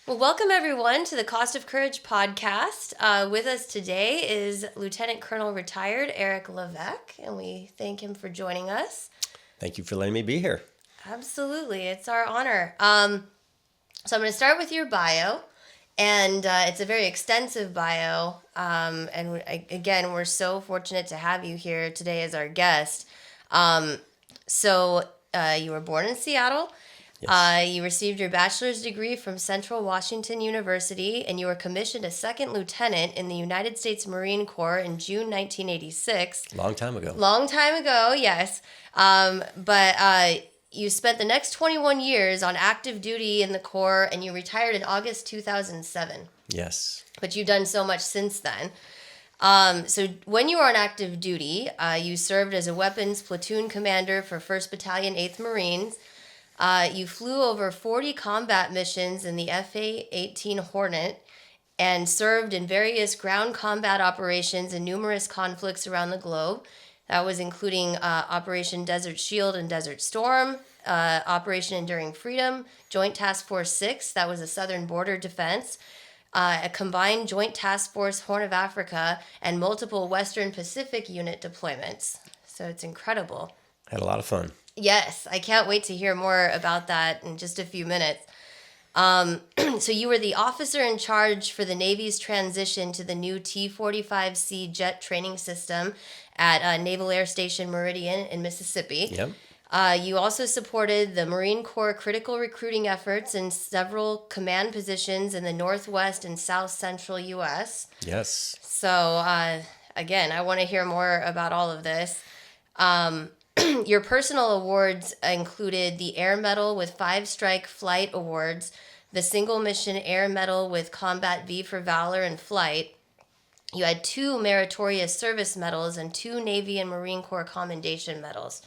Well, welcome everyone to the Cost of Courage podcast. With us today is Lt Col Retired Eric Levesque, and we thank him for joining us. Thank you for letting me be here. Absolutely, it's our honor. So I'm going to start with your bio, and it's a very extensive bio. Again, we're so fortunate to have you here today as our guest. So you were born in Seattle. Yes. You received your bachelor's degree from Central Washington University, and you were commissioned a second lieutenant in the United States Marine Corps in June 1986. Long time ago. Long time ago, yes. But you spent the next 21 years on active duty in the Corps, and you retired in August 2007. Yes. But you've done so much since then. So when you were on active duty, you served as a weapons platoon commander for 1st Battalion, 8th Marines. You flew over 40 combat missions in the F-18 Hornet and served in various ground combat operations in numerous conflicts around the globe. That was including Operation Desert Shield and Desert Storm, Operation Enduring Freedom, Joint Task Force 6, that was a Southern Border Defense, a combined Joint Task Force Horn of Africa, and multiple Western Pacific Unit deployments. So it's incredible. Had a lot of fun. Yes, I can't wait to hear more about that in just a few minutes. So you were the officer in charge for the Navy's transition to the new T-45C jet training system at Naval Air Station Meridian in Mississippi. Yep. You also supported the Marine Corps critical recruiting efforts in several command positions in the Northwest and South Central U.S. Yes. So, again, I want to hear more about all of this. Your personal awards included the Air Medal with 5 Strike Flight Awards, the Single Mission Air Medal with Combat V for Valor in Flight. You had 2 Meritorious Service Medals and 2 Navy and Marine Corps Commendation Medals.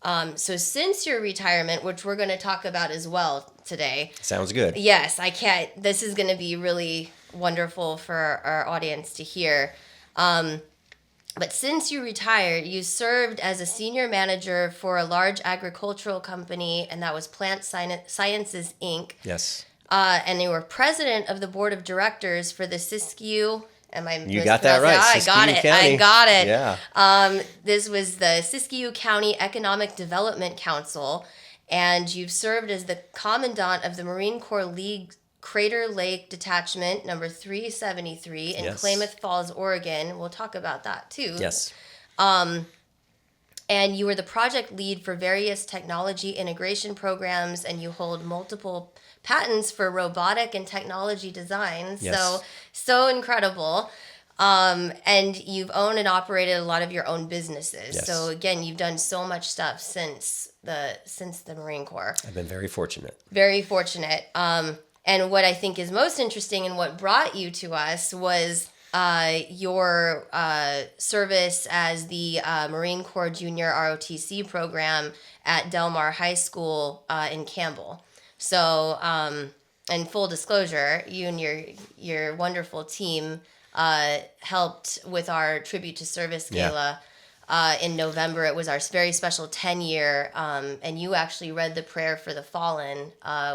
So since your retirement, which we're going to talk about as well today. Sounds good. Yes, I can't. This is going to be really wonderful for our audience to hear. But since you retired, you served as a senior manager for a large agricultural company, and that was Plant Sciences, Inc. Yes. And you were president of the board of directors for the Siskiyou. You got that right. I got it. County. I got it. Yeah. This was the Siskiyou County Economic Development Council, and you've served as the commandant of the Marine Corps League Crater Lake Detachment number 373 in Klamath Falls, Oregon. We'll talk about that too. Yes. And you were the project lead for various technology integration programs, and you hold multiple patents for robotic and technology design. Yes. So incredible. And you've owned and operated a lot of your own businesses. Yes. So again, you've done so much stuff since the Marine Corps. I've been very fortunate. Very fortunate. And what I think is most interesting and what brought you to us was your service as the Marine Corps Junior ROTC program at Del Mar High School in Campbell. So, in full disclosure, you and your wonderful team helped with our Tribute to Service Gala. In November. It was our very special 10-year, and you actually read the prayer for the fallen,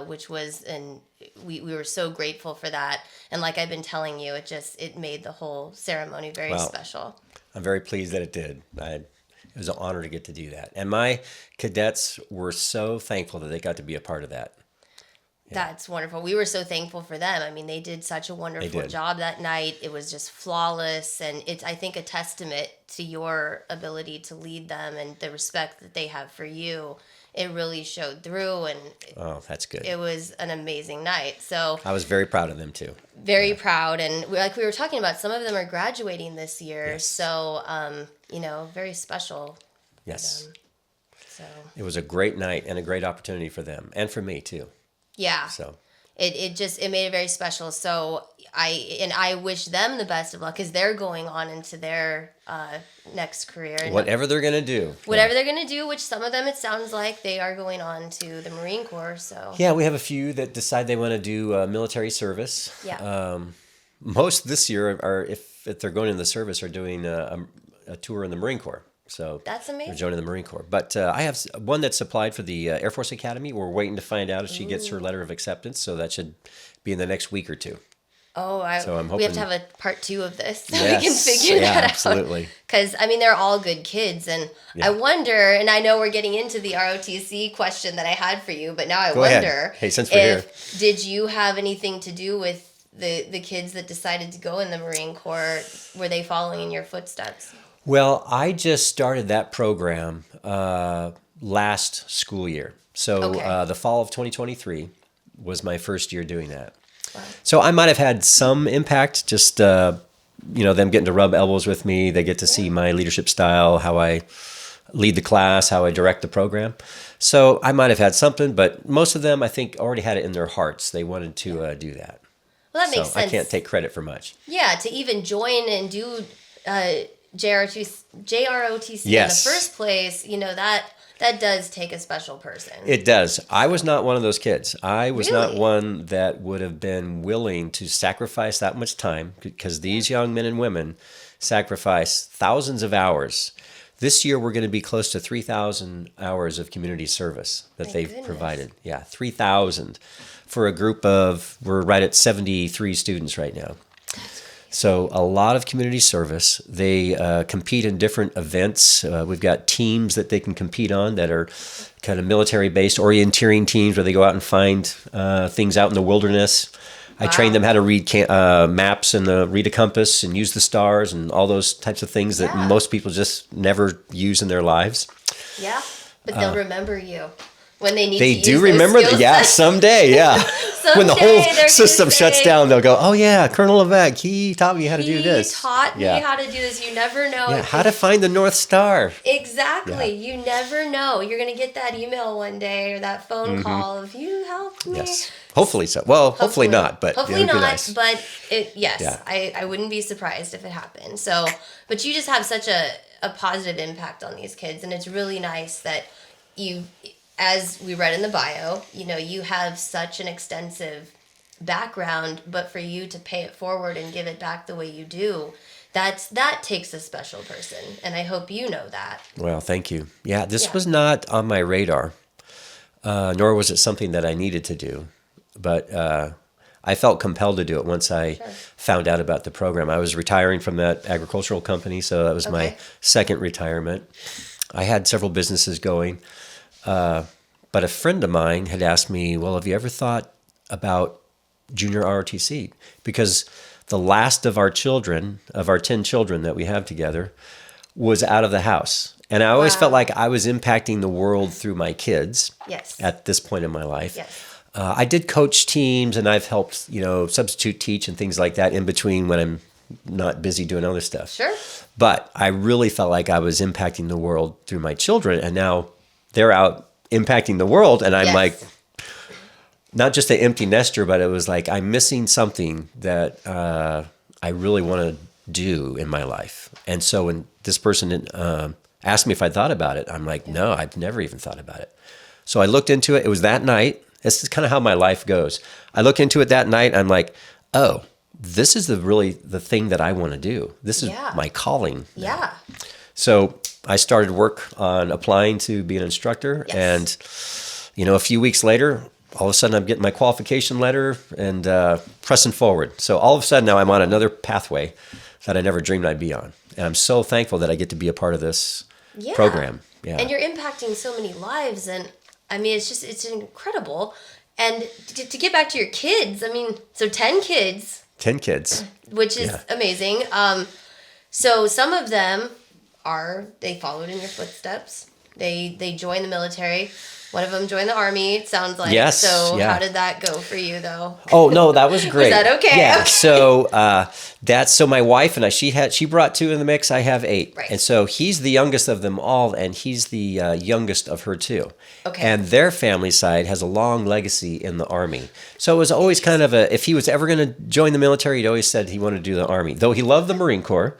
which was, and we were so grateful for that. And like I've been telling you, it made the whole ceremony very special. I'm very pleased that it did. It was an honor to get to do that. And my cadets were so thankful that they got to be a part of that. Yeah. That's wonderful. We were so thankful for them. I mean, they did such a wonderful job that night. It was just flawless. And it's, I think, a testament to your ability to lead them and the respect that they have for you. It really showed through. And that's good. It was an amazing night. So I was very proud of them, too. Very proud. And like we were talking about, some of them are graduating this year. Yes. So, very special. Yes. So it was a great night and a great opportunity for them and for me, too. Yeah. So it made it very special. So I wish them the best of luck because they're going on into their next career. Whatever they're going to do. Whatever they're going to do, which some of them it sounds like they are going on to the Marine Corps. So yeah, we have a few that decide they want to do military service. Yeah. Most this year are if they're going in the service are doing a tour in the Marine Corps. So That's amazing. they're joining the Marine Corps. But I have one that's applied for the Air Force Academy. We're waiting to find out if she gets her letter of acceptance. So that should be in the next week or two. Oh, So I'm we have to hoping- have a part 2 of this so Yes, we can figure yeah, that absolutely. out. Because, I mean, they're all good kids. And Yeah. I wonder, and I know we're getting into the ROTC question that I had for you, but now I Go ahead. wonder Hey, since we're did you have anything to do with the kids that decided to go in the Marine Corps? Were they following in your footsteps? Well, I just started that program last school year. So Okay. the fall of 2023 was my first year doing that. Wow. So I might have had some impact, just them getting to rub elbows with me. They get to see my leadership style, how I lead the class, how I direct the program. So I might have had something, but most of them, I think, already had it in their hearts. They wanted to do that. Well, that makes So I sense. can't take credit for much. Yeah, to even join and do JROTC Yes. in the first place, that does take a special person. It does. I was not one of those kids. I was not Really? one that would have been willing to sacrifice that much time, because these young men and women sacrifice thousands of hours. This year, we're going to be close to 3,000 hours of community service that My they've goodness. provided. Yeah, 3,000 for a group of, we're right at 73 students right now. So a lot of community service. They compete in different events. We've got teams that they can compete on that are kind of military-based orienteering teams where they go out and find things out in the wilderness. I train them how to read maps and read a compass and use the stars and all those types of things that Yeah. most people just never use in their lives. Yeah, but they'll remember you when they need They to do use remember those that. skill Yeah, sets. someday, yeah. When the Someday whole they're gonna system shuts say, down, they'll go, oh yeah, Colonel Levesque, he taught me how to do He this. taught me Yeah. how to do this. You never know. Yeah, if how to find the North Star. Exactly. You never know. You're going to get that email one day or that phone call of you help me. Yes. Hopefully so. Well, hopefully not, but hopefully it would be not. nice. But yes, Yeah. I wouldn't be surprised if it happened. So, but you just have such a positive impact on these kids, and it's really nice that you, as we read in the bio, you have such an extensive background, but for you to pay it forward and give it back the way you do, that takes a special person, and I hope you know that. Well, thank you. Yeah, this Yeah. was not on my radar, nor was it something that I needed to do. But I felt compelled to do it once I found out about the program. I was retiring from that agricultural company, so that was my Okay. second retirement. I had several businesses going, but a friend of mine had asked me, well, have you ever thought about junior ROTC? Because the last of our children, of our 10 children that we have together, was out of the house. And I always Wow. felt like I was impacting the world through my kids Yes. at this point in my life. Yes. I did coach teams, and I've helped, substitute teach and things like that in between when I'm not busy doing other stuff. Sure. But I really felt like I was impacting the world through my children, and now they're out impacting the world, and I'm Yes. like, not just an empty nester, but it was like I'm missing something that I really want to do in my life. And so when this person asked me if I thought about it, I'm like, no, I've never even thought about it. So I looked into it. It was that night. This is kind of how my life goes. I look into it that night. I'm like, oh, this is the thing that I want to do. This is Yeah. my calling. Yeah. So I started work on applying to be an instructor. Yes. And, a few weeks later, all of a sudden I'm getting my qualification letter and pressing forward. So all of a sudden now I'm on another pathway that I never dreamed I'd be on. And I'm so thankful that I get to be a part of this Yeah. program. Yeah. And you're impacting so many lives, and I mean, it's incredible. And to get back to your kids, I mean, so 10 kids, 10 kids. which is amazing. So some of them they followed in your footsteps. They joined the military. One of them joined the Army, it sounds like. Yes, So yeah. how did that go for you, though? Oh no, that was great. that okay? Yeah. Okay. So my wife and I, she brought 2 in the mix. I have 8, Right. and so he's the youngest of them all, and he's the youngest of her 2. Okay. And their family side has a long legacy in the Army. So it was always kind of if he was ever going to join the military, he'd always said he wanted to do the Army. Though he loved the Marine Corps.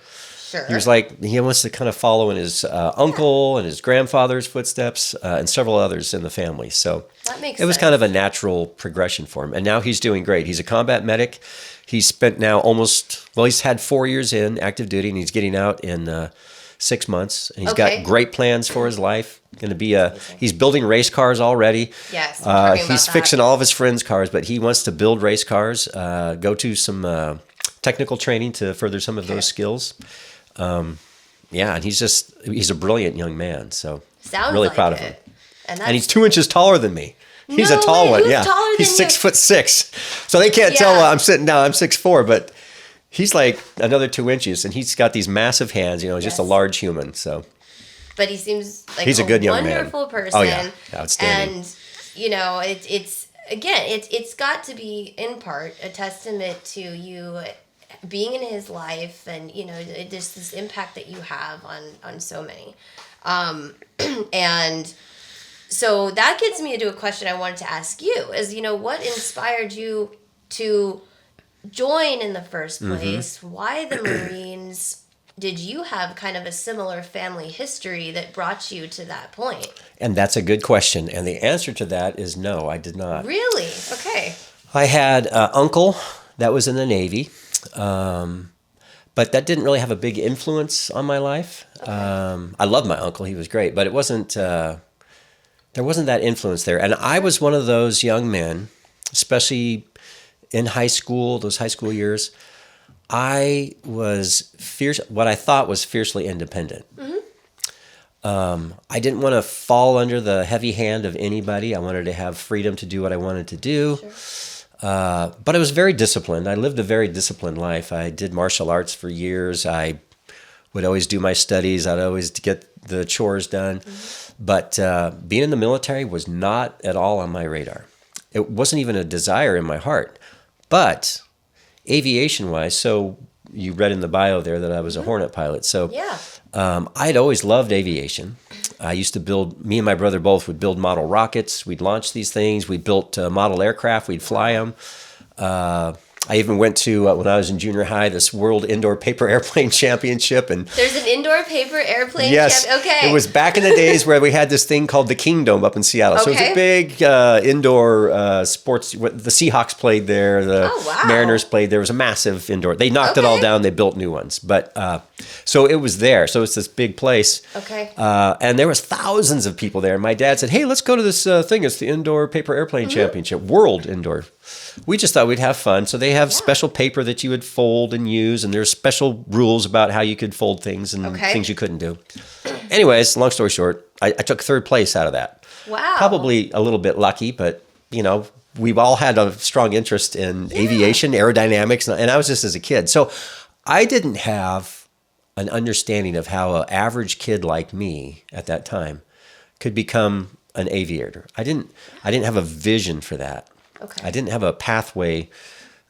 Sure. He was like, he wants to kind of follow in his uncle and his grandfather's footsteps and several others in the family. So That makes it was sense. kind of a natural progression for him. And now he's doing great. He's a combat medic. He's spent now he's had 4 years in active duty, and he's getting out in 6 months, and he's Okay. got great plans for his life. Going to be he's building race cars already. Yes, I'm talking about he's that. fixing all of his friends' cars, but he wants to build race cars. Go to some technical training to further some of those skills. Yeah, and he's a brilliant young man. So Sounds really like proud of it. him. And And he's 2 inches taller than me. He's a No tall way. one. Who's Yeah, taller he's than you? 6'6". So they can't tell Yeah. I'm sitting down. I'm 6'4", but he's like another 2 inches, and he's got these massive hands. You know, he's just a Yes. large human. So But he seems like He's a good young man. wonderful person. Oh, yeah. Outstanding. And you know, it's got to be in part a testament to you being in his life, and you know, just this impact that you have on so many. And so that gets me into a question I wanted to ask you: is, you know, what inspired you to join in the first place? Why the Marines? Did you have kind of a similar family history that brought you to that point? And that's a good question. And the answer to that is no, I did not. Really? Okay. I had an uncle that was in the Navy, but that didn't really have a big influence on my life. I loved my uncle. He was great, but it wasn't, there wasn't that influence there. And I was one of those young men, especially in high school, those high school years, I was what I thought was fiercely independent. I didn't want to fall under the heavy hand of anybody. I wanted to have freedom to do what I wanted to do. Sure. But I was very disciplined. I lived a very disciplined life. I did martial arts for years. I would always do my studies. I'd always get the chores done. But being in the military was not at all on my radar. It wasn't even a desire in my heart. But aviation-wise, so you read in the bio there that I was a Hornet pilot. So Yeah. I'd always loved aviation. I used to me and my brother both would build model rockets. We'd launch these things. We built model aircraft. We'd fly them. I even went to, when I was in junior high, this World Indoor Paper Airplane Championship. And There's an indoor paper airplane. yes, Okay. it was back in the days where we had this thing called the Kingdome up in Seattle. So it was Okay. a big indoor sports. The Seahawks played there. The Oh, wow. Mariners played there. It was a massive indoor. They knocked it all Okay. down. They built new ones. But so it was there. So it's this big place. Okay. And there was thousands of people there. My dad said, "Hey, let's go to this thing. It's the Indoor Paper Airplane Championship, World Indoor." We just thought we'd have fun. So they have special paper that you would fold and use, and there's special rules about how you could fold things and things you couldn't do. Anyways, long story short, I took third place out of that. Wow. Probably a little bit lucky, but you know, we've all had a strong interest in aviation, aerodynamics, and I was just as a kid. So I didn't have an understanding of how an average kid like me at that time could become an aviator. I didn't have a vision for that. Okay. I didn't have a pathway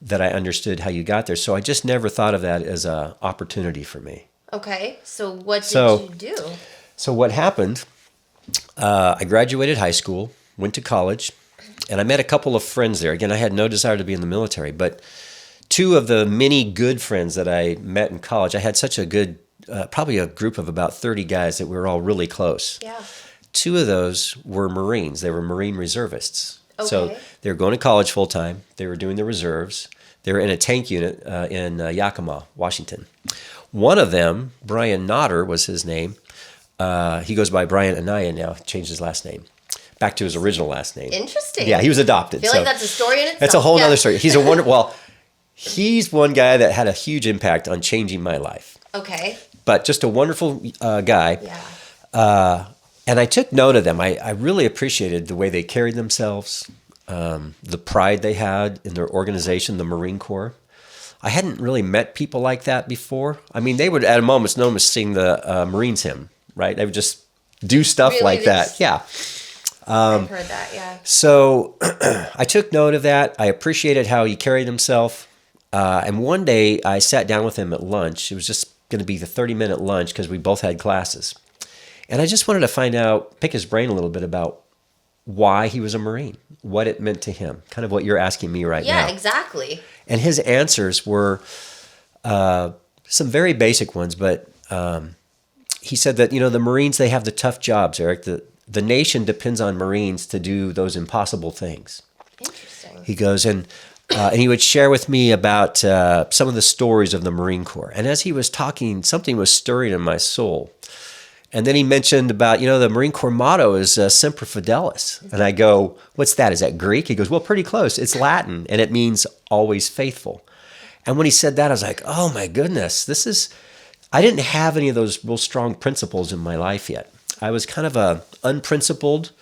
that I understood how you got there. So I just never thought of that as an opportunity for me. Okay. So what did So- you do? So what happened, I graduated high school, went to college, and I met a couple of friends there. Again, I had no desire to be in the military, but two of the many good friends that I met in college, I had such a good, probably a group of about 30 guys that we were all really close. Yeah. Two of those were Marines. They were Marine reservists. So Okay. they were going to college full time. They were doing the reserves. They were in a tank unit in Yakima, Washington. One of them, Brian Notter was his name. He goes by Brian Anaya now. Changed his last name back to his original last name. Interesting. Yeah, he was adopted. I feel like that's a story in itself. That's a whole Yeah. other story. He's a wonderful. Well, he's one guy that had a huge impact on changing my life. Okay. But just a wonderful guy. Yeah. And I took note of them. I really appreciated the way they carried themselves, the pride they had in their organization, the Marine Corps. I hadn't really met people like that before. I mean, they would, at a moment's notice, sing the Marines hymn, right? They would just do stuff Really? like They that. just- Yeah. I've heard that. Yeah. So I took note of that. I appreciated how he carried himself. And one day I sat down with him at lunch. It was just going to be the 30-minute lunch because we both had classes. And I just wanted to find out, pick his brain a little bit about why he was a Marine, what it meant to him, kind of what you're asking me right now. Yeah. Exactly. And his answers were some very basic ones, but he said that, you know, the Marines, they have the tough jobs, Eric. The nation depends on Marines to do those impossible things. Interesting. He goes, and And he would share with me about some of the stories of the Marine Corps. And as he was talking, something was stirring in my soul. And then he mentioned about, the Marine Corps motto is Semper Fidelis. And I go, what's that? Is that Greek? He goes, well, pretty close. It's Latin, and it means always faithful. And when he said that, I was like, oh my goodness, I didn't have any of those real strong principles in my life yet. I was kind of a unprincipled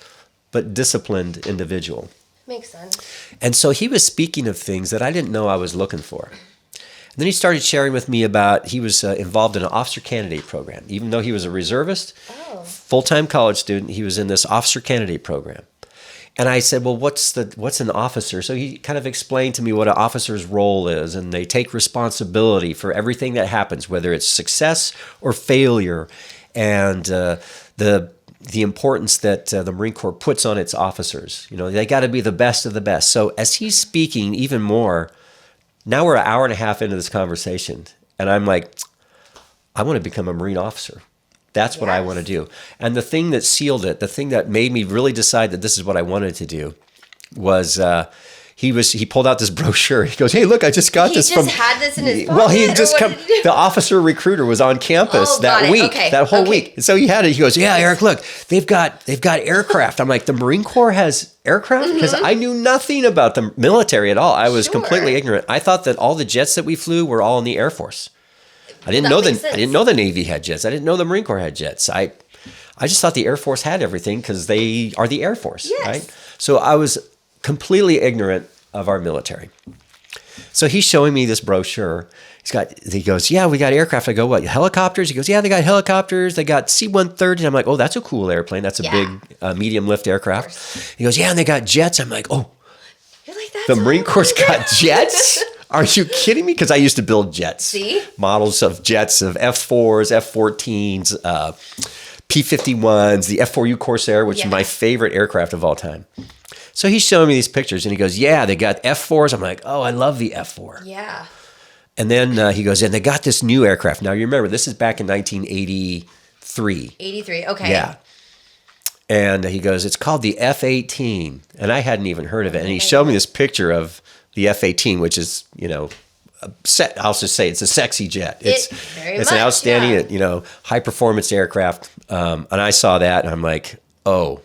but disciplined individual. Makes sense. And so he was speaking of things that I didn't know I was looking for. And then he started sharing with me about he was involved in an officer candidate program. Even though he was a reservist, full-time college student, he was in this officer candidate program. And I said, well, what's an officer? So he kind of explained to me what an officer's role is, and they take responsibility for everything that happens, whether it's success or failure, and the importance that the Marine Corps puts on its officers. They got to be the best of the best. So as he's speaking even more, now we're an hour and a half into this conversation, and I'm like, I want to become a Marine officer. That's what I want to do. And the thing that sealed it, the thing that made me really decide that this is what I wanted to do was he pulled out this brochure. He goes, hey, look, I just got this from... He just had this in his pocket? Well, he had just come... The officer recruiter was on campus that week, that whole week. So he had it. He goes, yeah, Eric, look, they've got aircraft. I'm like, the Marine Corps has aircraft? Because I knew nothing about the military at all. I was completely ignorant. I thought that all the jets that we flew were all in the Air Force. I didn't know the Navy had jets. I didn't know the Marine Corps had jets. I just thought the Air Force had everything because they are the Air Force, right? So I was completely ignorant of our military. So he's showing me this brochure. He goes, yeah, we got aircraft. I go, what, helicopters? He goes, yeah, they got helicopters. They got C-130. And I'm like, oh, that's a cool airplane. That's a big medium lift aircraft. He goes, yeah, and they got jets. I'm like, oh, you're like, that's the Marine Corps got jets? Are you kidding me? Because I used to build jets. See? Models of jets of F-4s, F-14s, P-51s, the F-4U Corsair, which is my favorite aircraft of all time. So he's showing me these pictures, and he goes, yeah, they got F-4s. I'm like, oh, I love the F-4. Yeah. And then he goes, and they got this new aircraft. Now, you remember, this is back in 1983. 83, okay. Yeah. And he goes, it's called the F-18. And I hadn't even heard of it. And he showed me this picture of the F-18, which is, I'll just say it's a sexy jet. It's an outstanding, high-performance aircraft. And I saw that, and I'm like, oh.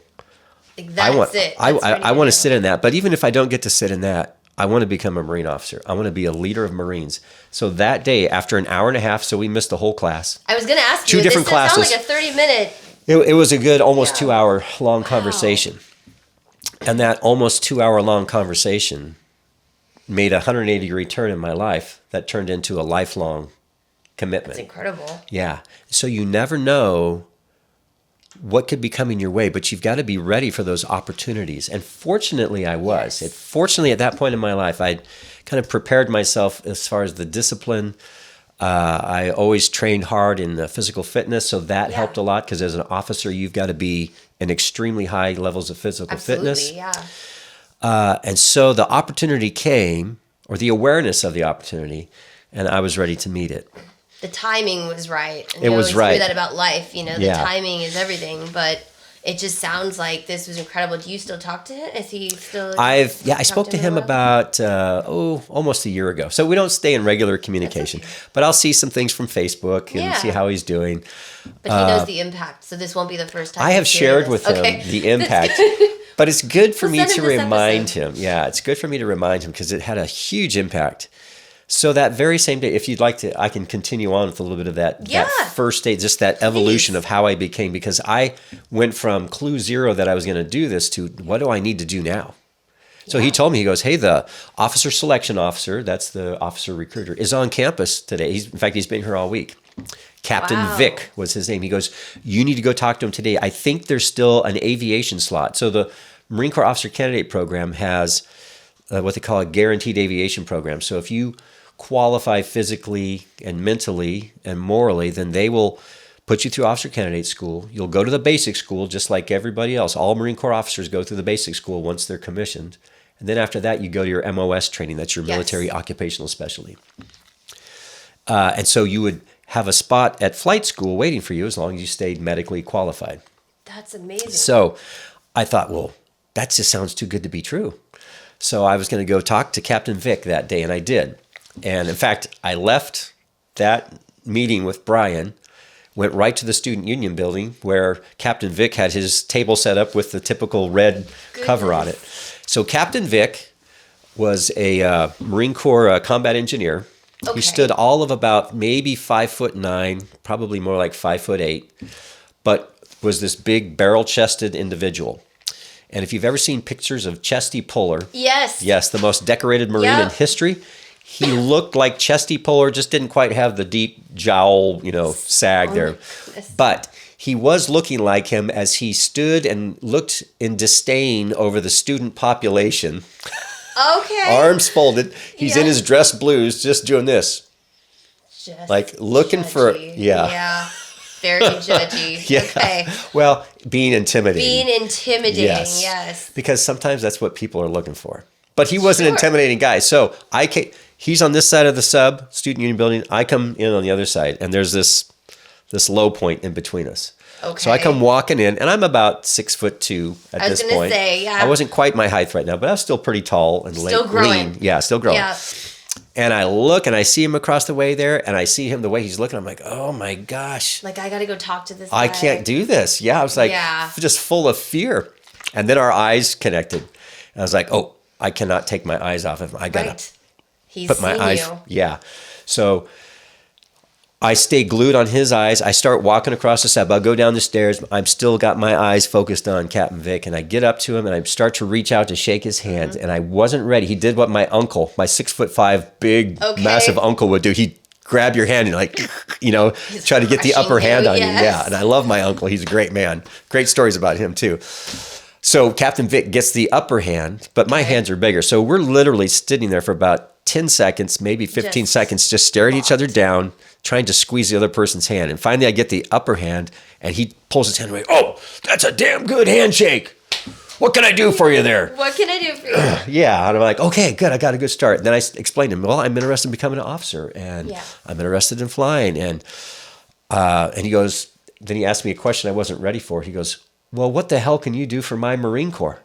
I want to sit in that. But even if I don't get to sit in that, I want to become a Marine officer. I want to be a leader of Marines. So that day, after an hour and a half, so we missed the whole class. I was going to ask you, two different classes. This sounds like a 30-minute. It was a good almost 2-hour long conversation. And that almost 2-hour long conversation made a 180-degree turn in my life that turned into a lifelong commitment. That's incredible. Yeah. So you never know what could be coming your way, but you've got to be ready for those opportunities. And fortunately, I was. Fortunately, at that point in my life, I kind of prepared myself as far as the discipline. I always trained hard in the physical fitness, so that helped a lot because as an officer, you've got to be in extremely high levels of physical fitness. Yeah. And so the opportunity came, or the awareness of the opportunity, and I was ready to meet it. The timing was right. And it was right. You hear that about life, the timing is everything, but it just sounds like this was incredible. Do you still talk to him? Is he still? I spoke to him about almost a year ago. So we don't stay in regular communication, but I'll see some things from Facebook and see how he's doing. But he knows the impact, so this won't be the first time. I have shared with him the impact, but it's good for me to remind him. Yeah, it's good for me to remind him because it had a huge impact. So that very same day, if you'd like to, I can continue on with a little bit of that first day, just that evolution of how I became, because I went from clue zero that I was going to do this to what do I need to do now? So he told me, he goes, hey, the officer selection officer, that's the officer recruiter, is on campus today. In fact, he's been here all week. Captain Vic was his name. He goes, you need to go talk to him today. I think there's still an aviation slot. So the Marine Corps Officer Candidate Program has what they call a guaranteed aviation program. So if you qualify physically and mentally and morally, then they will put you through officer candidate school. You'll go to the basic school just like everybody else. All Marine Corps officers go through the basic school once they're commissioned. And then after that, you go to your MOS training. That's your military occupational specialty. And so you would have a spot at flight school waiting for you as long as you stayed medically qualified. That's amazing. So I thought, well, that just sounds too good to be true. So I was going to go talk to Captain Vic that day, and I did. And in fact, I left that meeting with Brian, went right to the Student Union building where Captain Vic had his table set up with the typical red cover on it. So Captain Vic was a Marine Corps combat engineer. Okay. He stood all of about maybe 5'9", probably more like 5'8", but was this big barrel-chested individual. And if you've ever seen pictures of Chesty Puller, yes, the most decorated Marine in history, he looked like Chesty Puller, just didn't quite have the deep jowl, sag there. But he was looking like him as he stood and looked in disdain over the student population. Okay. Arms folded. He's in his dress blues, just doing this. Just like looking judgy. for, yeah. Very judgy. Yeah. Okay. Well, being intimidating. Yes. Because sometimes that's what people are looking for. But he was an intimidating guy. So he's on this side of the Student Union building. I come in on the other side, and there's this low point in between us. Okay. So I come walking in, and I'm about 6'2" at this point. I was going to say, yeah. I wasn't quite my height right now, but I was still pretty tall and still growing. lean. Yeah, still growing. Yeah. And I look, and I see him across the way there, and I see him the way he's looking. I'm like, oh my gosh. Like, I got to go talk to this guy. I can't do this. Yeah, I was like, just full of fear. And then our eyes connected. And I was like, oh, I cannot take my eyes off of him. I got to put my eyes. Yeah. So I stay glued on his eyes. I start walking across the sub. I'll go down the stairs. I'm still got my eyes focused on Captain Vic, and I get up to him and I start to reach out to shake his hands, and I wasn't ready. He did what my uncle, my 6'5", big, massive uncle would do. He'd grab your hand and try to get the upper hand on you. Yeah, and I love my uncle. He's a great man. Great stories about him too. So Captain Vic gets the upper hand, but my hands are bigger. So we're literally sitting there for about 10 seconds, maybe 15 seconds, just staring each other down, trying to squeeze the other person's hand. And finally I get the upper hand, and he pulls his hand away. Oh, that's a damn good handshake. What can I do for you there? What can I do for you? Yeah. And I'm like, okay, good. I got a good start. And then I explained to him, well, I'm interested in becoming an officer, and I'm interested in flying. And he goes, then he asked me a question I wasn't ready for. He goes, well, what the hell can you do for my Marine Corps?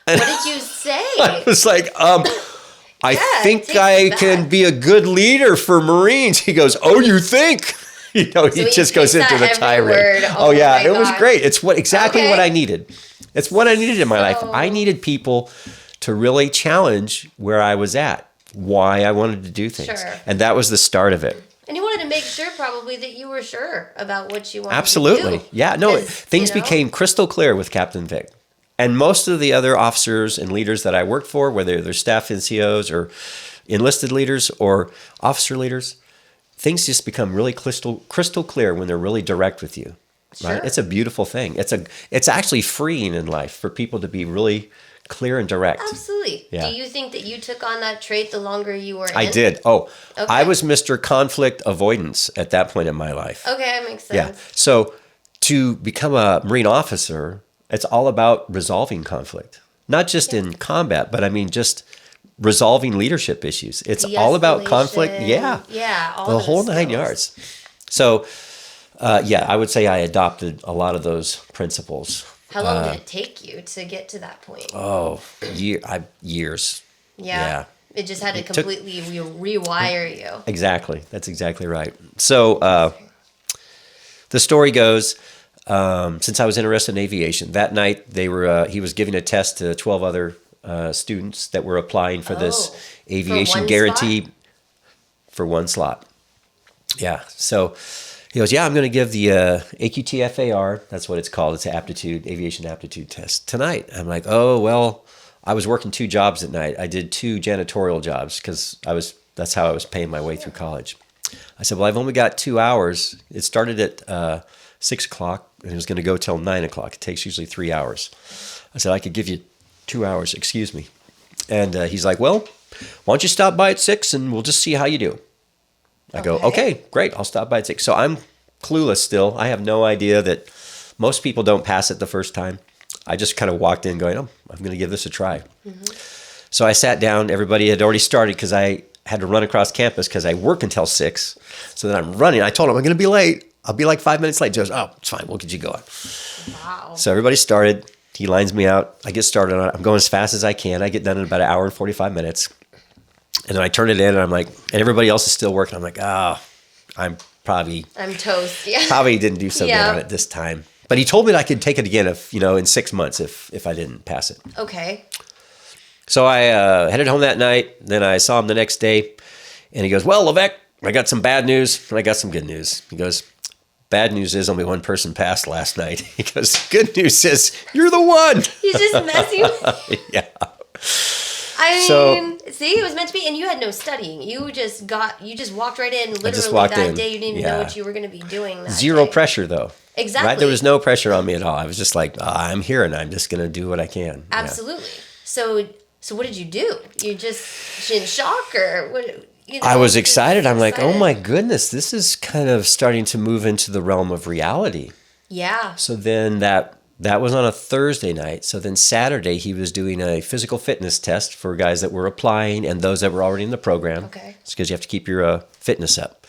And what did you say? I was like, I think I can be a good leader for Marines. He goes, oh, you think? He just goes into the tirade. Oh yeah, it was great. It's exactly what I needed. It's what I needed in my life. I needed people to really challenge where I was at, why I wanted to do things. Sure. And that was the start of it. And you wanted to make sure probably that you were sure about what you wanted Absolutely. to do. Yeah, no, things became crystal clear with Captain Vic. And most of the other officers and leaders that I worked for, whether they're staff NCOs or enlisted leaders or officer leaders, things just become really crystal clear when they're really direct with you. Right? Sure. It's a beautiful thing. It's actually freeing in life for people to be really clear and direct. Absolutely. Yeah. Do you think that you took on that trait the longer you were in? I did. Oh, okay. I was Mr. Conflict Avoidance at that point in my life. Okay, that makes sense. Yeah. So to become a Marine officer, it's all about resolving conflict. Not just in combat, but I mean just resolving leadership issues. It's all about conflict. Yeah. Yeah. The whole 9 yards. So, I would say I adopted a lot of those principles. How long did it take you to get to that point? Oh, years. Yeah. It just had to completely rewire you. Exactly. That's exactly right. So the story goes, since I was interested in aviation, that night he was giving a test to 12 other students that were applying for this aviation guarantee for one slot. Yeah. So he goes, yeah, I'm going to give the AQTFAR, that's what it's called. It's an aviation aptitude test tonight. I'm like, oh, well, I was working 2 jobs at night. I did 2 janitorial jobs because that's how I was paying my way through college. I said, well, I've only got 2 hours. It started at 6 o'clock and it was going to go till 9 o'clock. It takes usually 3 hours. I said, I could give you 2 hours, excuse me. And he's like, well, why don't you stop by at 6 and we'll just see how you do. I go, okay, great. I'll stop by at 6. So I'm clueless still. I have no idea that most people don't pass it the first time. I just kind of walked in going, oh, I'm going to give this a try. Mm-hmm. So I sat down. Everybody had already started because I had to run across campus because I work until 6. So then I'm running. I told him I'm going to be late. I'll be like 5 minutes late. He goes, oh, it's fine. We'll get you going. Wow. So everybody started. He lines me out. I get started on it. I'm going as fast as I can. I get done in about an hour and 45 minutes. And then I turn it in, and I'm like, and everybody else is still working. I'm like, I'm toast. Yeah. probably didn't do so good Yeah. on it this time. But he told me that I could take it again if, in 6 months if I didn't pass it. Okay. So I headed home that night. Then I saw him the next day, and he goes, "Well, Levesque, I got some bad news, and I got some good news." He goes, "Bad news is only one person passed last night." He goes, "Good news is you're the one." He's just messing with me. Yeah. I mean, see, it was meant to be, and you had no studying. You just walked right in. Literally walked that in. day, you didn't even know Yeah. what you were going to be doing. That Zero day. pressure, though. Exactly. Right? There was no pressure on me at all. I was just like, I'm here, and I'm just going to do what I can. Yeah. Absolutely. So what did you do? You just in shock, or what? I was excited. I'm like, oh my goodness, this is kind of starting to move into the realm of reality. Yeah. So then that was on a Thursday night. So then Saturday he was doing a physical fitness test for guys that were applying and those that were already in the program. Okay. It's because you have to keep your fitness up.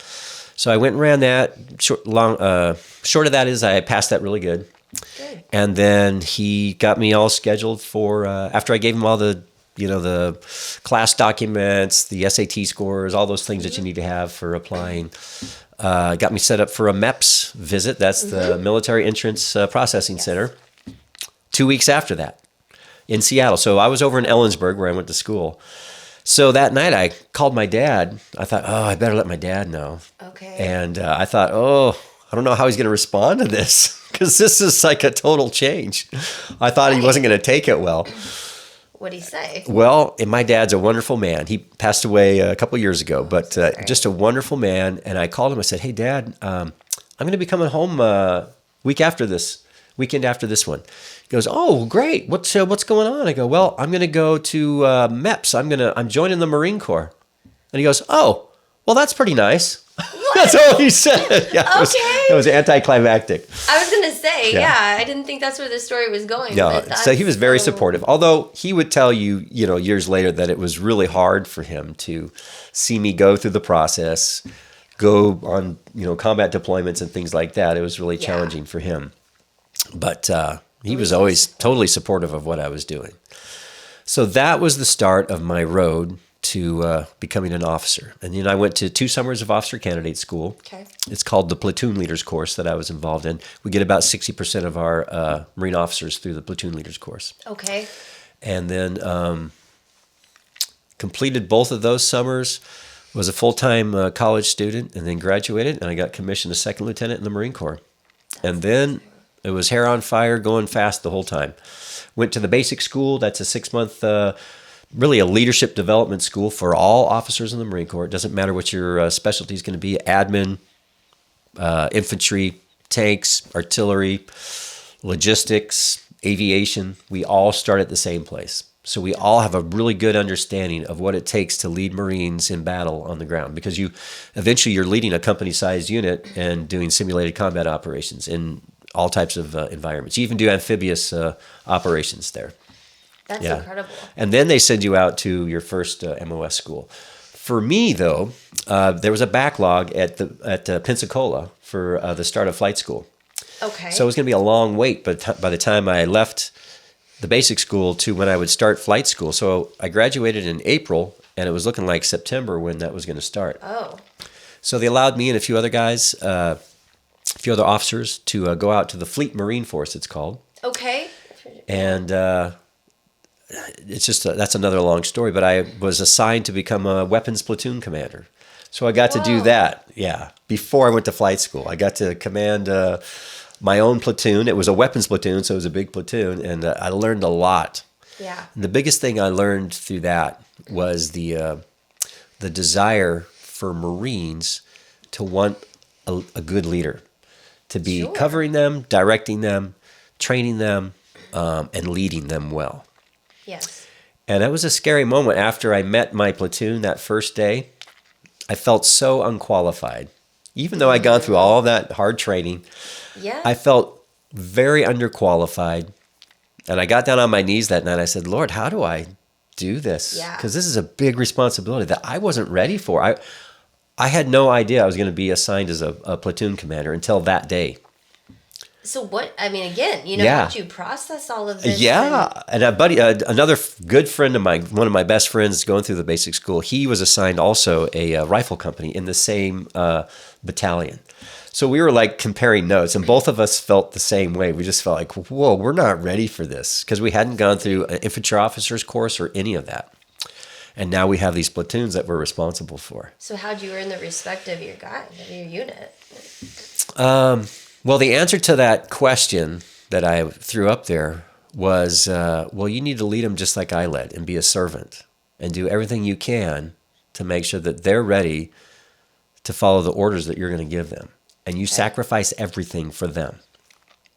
So I went and ran that. Short of that is I passed that really good. Good. And then he got me all scheduled for after I gave him all the the class documents, the SAT scores, all those things that you need to have for applying. Got me set up for a MEPS visit. That's the Military Entrance Processing Center. 2 weeks after that in Seattle. So I was over in Ellensburg where I went to school. So that night I called my dad. I thought, I better let my dad know. Okay. And I thought, I don't know how he's going to respond to this because this is like a total change. I thought he wasn't going to take it well. What'd he say? Well, and my dad's a wonderful man. He passed away a couple years ago, but just a wonderful man. And I called him. I said, "Hey, Dad, I'm going to be coming home weekend after this one." He goes, "Oh, great. What's going on?" I go, "Well, I'm going to go to MEPS. I'm joining the Marine Corps." And he goes, "Oh, well, that's pretty nice." That's all he said. Yeah, it was anticlimactic. I was gonna say, Yeah. I didn't think that's where the story was going. No, but so he was very so- supportive. Although he would tell you, years later that it was really hard for him to see me go through the process, go on, combat deployments and things like that. It was really challenging for him. But he was always totally supportive of what I was doing. So that was the start of my road to becoming an officer. And then I went to 2 summers of officer candidate school. Okay. It's called the platoon leaders course that I was involved in. We get about 60% of our Marine officers through the platoon leaders course. Okay. And then completed both of those summers, was a full-time college student, and then graduated, and I got commissioned as second lieutenant in the Marine Corps. And then it was hair on fire, going fast the whole time. Went to the basic school. That's a 6-month really a leadership development school for all officers in the Marine Corps. It doesn't matter what your specialty is going to be, admin, infantry, tanks, artillery, logistics, aviation. We all start at the same place. So we all have a really good understanding of what it takes to lead Marines in battle on the ground, because eventually you're leading a company-sized unit and doing simulated combat operations in all types of environments. You even do amphibious operations there. That's incredible. And then they send you out to your first MOS school. For me, though, there was a backlog at Pensacola for the start of flight school. Okay. So it was going to be a long wait by the time I left the basic school to when I would start flight school. So I graduated in April, and it was looking like September when that was going to start. Oh. So they allowed me and a few other guys, a few other officers, to go out to the Fleet Marine Force, it's called. Okay. And it's just that's another long story, but I was assigned to become a weapons platoon commander. So I got to do that, before I went to flight school. I got to command my own platoon. It was a weapons platoon, so it was a big platoon, and I learned a lot. Yeah. And the biggest thing I learned through that was the desire for Marines to want a good leader, to be covering them, directing them, training them, and leading them well. Yes. And that was a scary moment. After I met my platoon that first day, I felt so unqualified. Even though I'd gone through all that hard training, I felt very underqualified. And I got down on my knees that night. I said, "Lord, how do I do this? Because this is a big responsibility that I wasn't ready for." I had no idea I was going to be assigned as a platoon commander until that day. So what, I mean, again, Yeah. how'd you process all of this? Yeah, and a buddy, another good friend of mine, one of my best friends going through the basic school, he was assigned also a rifle company in the same battalion. So we were like comparing notes, and both of us felt the same way. We just felt like, whoa, we're not ready for this, because we hadn't gone through an infantry officer's course or any of that. And now we have these platoons that we're responsible for. So how'd you earn the respect of your unit? Well, the answer to that question that I threw up there was, well, you need to lead them just like I led and be a servant and do everything you can to make sure that they're ready to follow the orders that you're going to give them. And you sacrifice everything for them.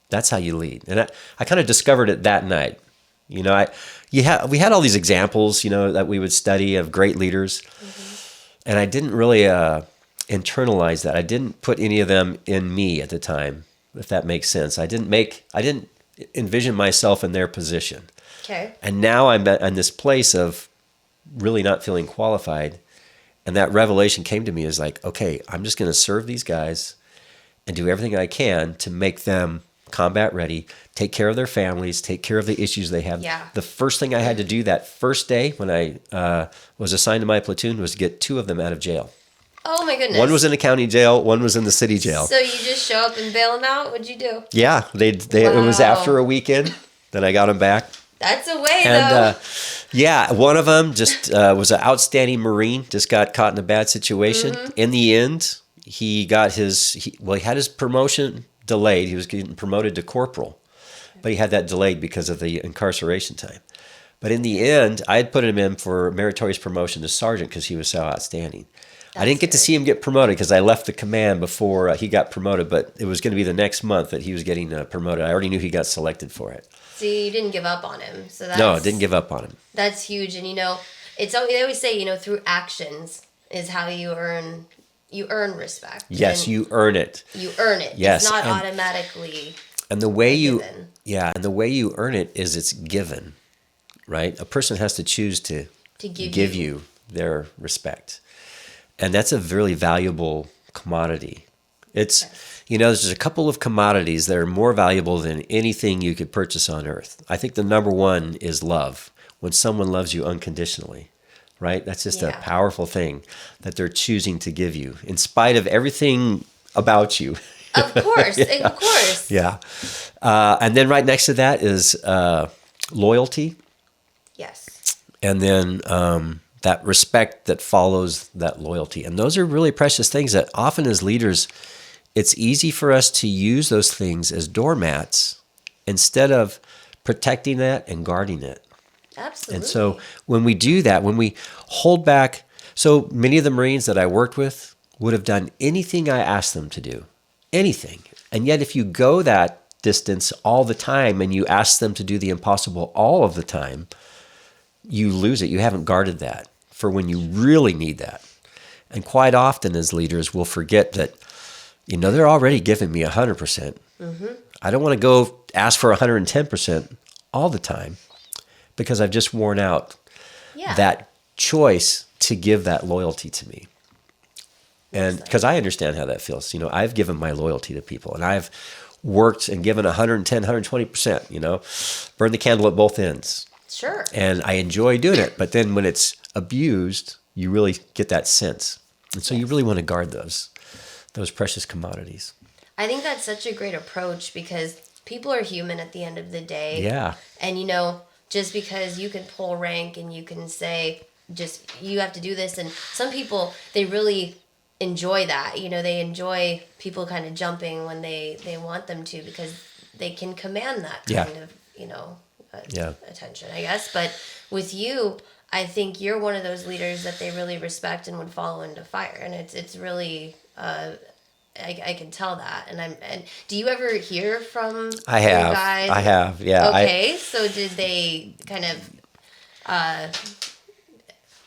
That's how you lead. And I kind of discovered it that night. We had all these examples, that we would study of great leaders. Mm-hmm. And I didn't really internalize that. I didn't put any of them in me at the time, if that makes sense. I didn't envision myself in their position. Okay. And now I'm in this place of really not feeling qualified. And that revelation came to me as like, okay, I'm just going to serve these guys and do everything I can to make them combat ready, take care of their families, take care of the issues they have. Yeah. The first thing I had to do that first day when I was assigned to my platoon was get 2 of them out of jail. Oh my goodness. One was in the county jail, one was in the city jail. So you just show up and bail them out? What'd you do? Yeah, it was after a weekend that I got them back. That's a way, And though. one of them just was an outstanding Marine, just got caught in a bad situation. Mm-hmm. In the end, he got he had his promotion delayed. He was getting promoted to corporal, but he had that delayed because of the incarceration time. But in the end, I had put him in for meritorious promotion to sergeant because he was so outstanding. I didn't get to see him get promoted because I left the command before he got promoted, but it was going to be the next month that he was getting promoted. I already knew he got selected for it. See, you didn't give up on him. No, I didn't give up on him. That's huge. And, they always say, through actions is how you earn respect. Yes, and you earn it. You earn it. Yes. It's not automatically and the way given. And the way you earn it is it's given, right? A person has to choose to give you their respect. And that's a really valuable commodity. It's, there's a couple of commodities that are more valuable than anything you could purchase on earth. I think the number one is love. When someone loves you unconditionally, right? That's just a powerful thing that they're choosing to give you in spite of everything about you. Of course, of course. Yeah. And then right next to that is loyalty. Yes. And then that respect that follows that loyalty. And those are really precious things that often as leaders, it's easy for us to use those things as doormats instead of protecting that and guarding it. Absolutely. And so when we do that, when we hold back, so many of the Marines that I worked with would have done anything I asked them to do, anything. And yet if you go that distance all the time and you ask them to do the impossible all of the time, you lose it. You haven't guarded that for when you really need that. And quite often as leaders, we'll forget that, they're already giving me 100%. Mm-hmm. I don't want to go ask for 110% all the time because I've just worn out that choice to give that loyalty to me. And because I understand how that feels. I've given my loyalty to people and I've worked and given 110, 120%, burn the candle at both ends. Sure. And I enjoy doing it. But then when it's abused, you really get that sense. And so you really want to guard those precious commodities. I think that's such a great approach because people are human at the end of the day. Yeah. And, just because you can pull rank and you can say, you have to do this. And some people, they really enjoy that. They enjoy people kind of jumping when they want them to because they can command that kind of, attention, I guess. But with you, I think you're one of those leaders that they really respect and would follow into fire. And it's really, I can tell that. And do you ever hear from you guys? I have, yeah. Okay, so did they kind of, I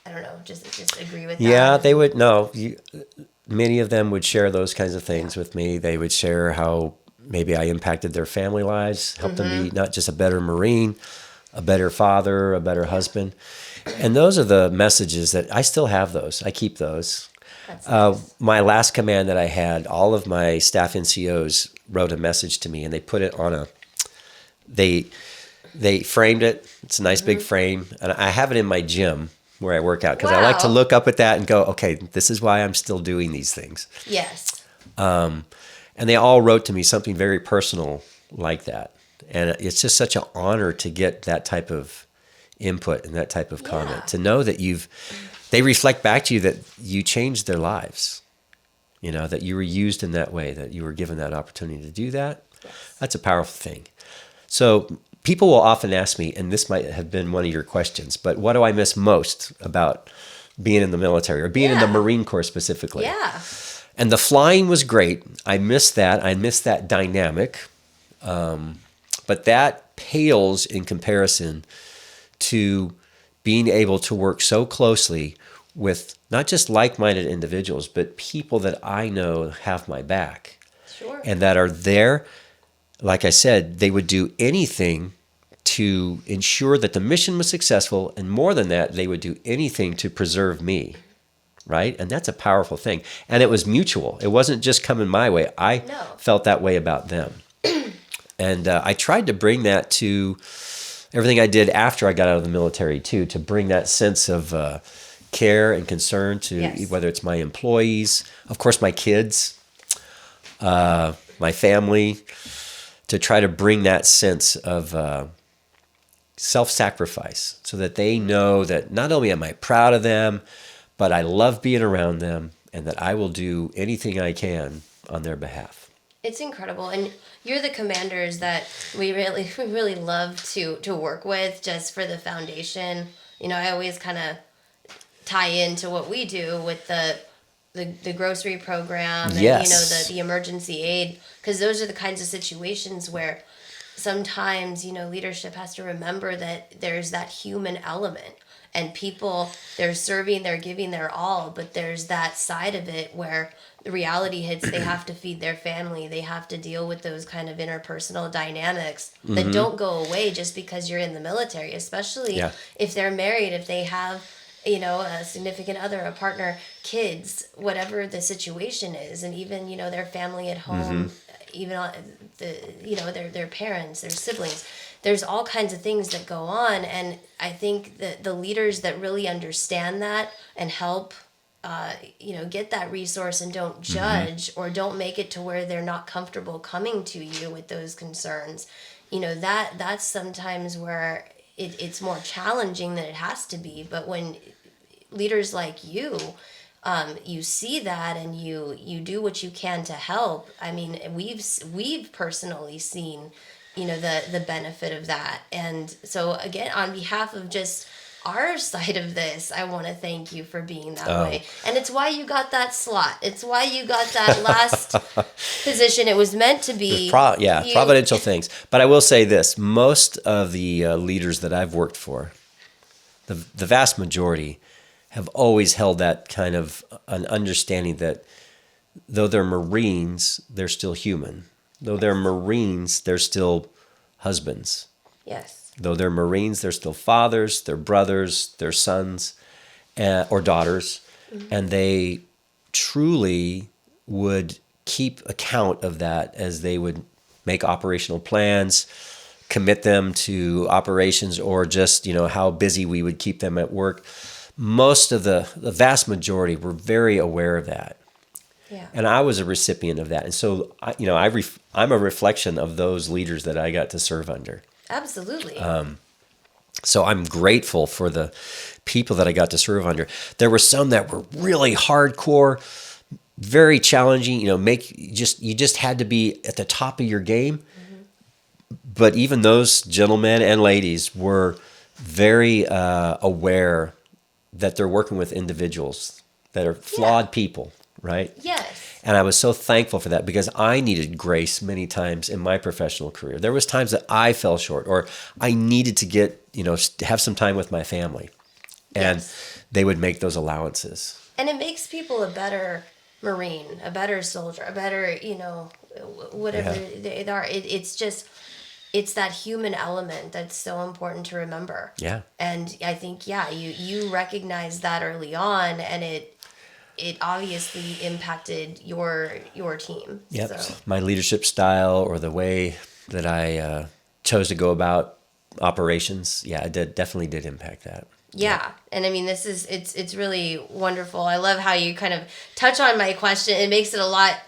don't know, just agree with that? Yeah, they would. No, many of them would share those kinds of things with me. They would share how maybe I impacted their family lives, helped them be not just a better Marine, a better father, a better husband. And those are the messages that I still have those. I keep those. That's nice. My last command that I had, all of my staff NCOs wrote a message to me, and they put it on they framed it. It's a nice big frame, and I have it in my gym where I work out because I like to Wow. look up at that and go, okay, this is why I'm still doing these things. Yes. And they all wrote to me something very personal like that. And it's just such an honor to get that type of input and that type of comment, to know that they reflect back to you that you changed their lives, that you were used in that way, that you were given that opportunity to do that. Yes. That's a powerful thing. So people will often ask me, and this might have been one of your questions, but what do I miss most about being in the military or being in the Marine Corps specifically? Yeah. And the flying was great. I missed that. I missed that dynamic. But that pales in comparison to being able to work so closely with not just like-minded individuals, but people that I know have my back. Sure. And that are there. Like I said, they would do anything to ensure that the mission was successful. And more than that, they would do anything to preserve me. Right? And that's a powerful thing. And it was mutual. It wasn't just coming my way. I felt that way about them. And I tried to bring that to everything I did after I got out of the military, too, to bring that sense of care and concern to whether it's my employees, of course, my kids, my family, to try to bring that sense of self-sacrifice so that they know that not only am I proud of them, but I love being around them and that I will do anything I can on their behalf. It's incredible. And you're the commanders that we really love to work with, just for the foundation. I always kind of tie into what we do with the grocery program and, the emergency aid, because those are the kinds of situations where sometimes, leadership has to remember that there's that human element. And people, they're serving, they're giving their all, but there's that side of it where the reality hits. They have to feed their family. They have to deal with those kind of interpersonal dynamics that don't go away just because you're in the military, especially if they're married, if they have, a significant other, a partner, kids, whatever the situation is, and even, their family at home, even their parents, their siblings. There's all kinds of things that go on, and I think that the leaders that really understand that and help, get that resource and don't judge or don't make it to where they're not comfortable coming to you with those concerns, that's sometimes where it's more challenging than it has to be. But when leaders like you, you see that and you do what you can to help. I mean, we've personally seen the benefit of that. And so again, on behalf of just our side of this, I want to thank you for being that way. And it's why you got that slot. It's why you got that last position. It was meant to be. Providential things. But I will say this, most of the leaders that I've worked for, the vast majority have always held that kind of an understanding that though they're Marines, they're still human. Though they're Marines, they're still husbands. Yes. Though they're Marines, they're still fathers, they're brothers, they're sons or daughters. And they truly would keep account of that as they would make operational plans, commit them to operations, or just, how busy we would keep them at work. Most of the vast majority were very aware of that. Yeah. And I was a recipient of that. And so, I'm a reflection of those leaders that I got to serve under. Absolutely. So I'm grateful for the people that I got to serve under. There were some that were really hardcore, very challenging, you just had to be at the top of your game. But even those gentlemen and ladies were very aware that they're working with individuals that are flawed people. Right? Yes. And I was so thankful for that because I needed grace many times in my professional career. There was times that I fell short or I needed to get, have some time with my family. And they would make those allowances. And it makes people a better Marine, a better soldier, a better, whatever they are. It's that human element that's so important to remember. Yeah. And I think, you recognize that early on, and it obviously impacted your team. Yep. So. My leadership style or the way that I chose to go about operations, it definitely did impact that. Yeah. And I mean, it's really wonderful. I love how you kind of touch on my question. It makes it a lot,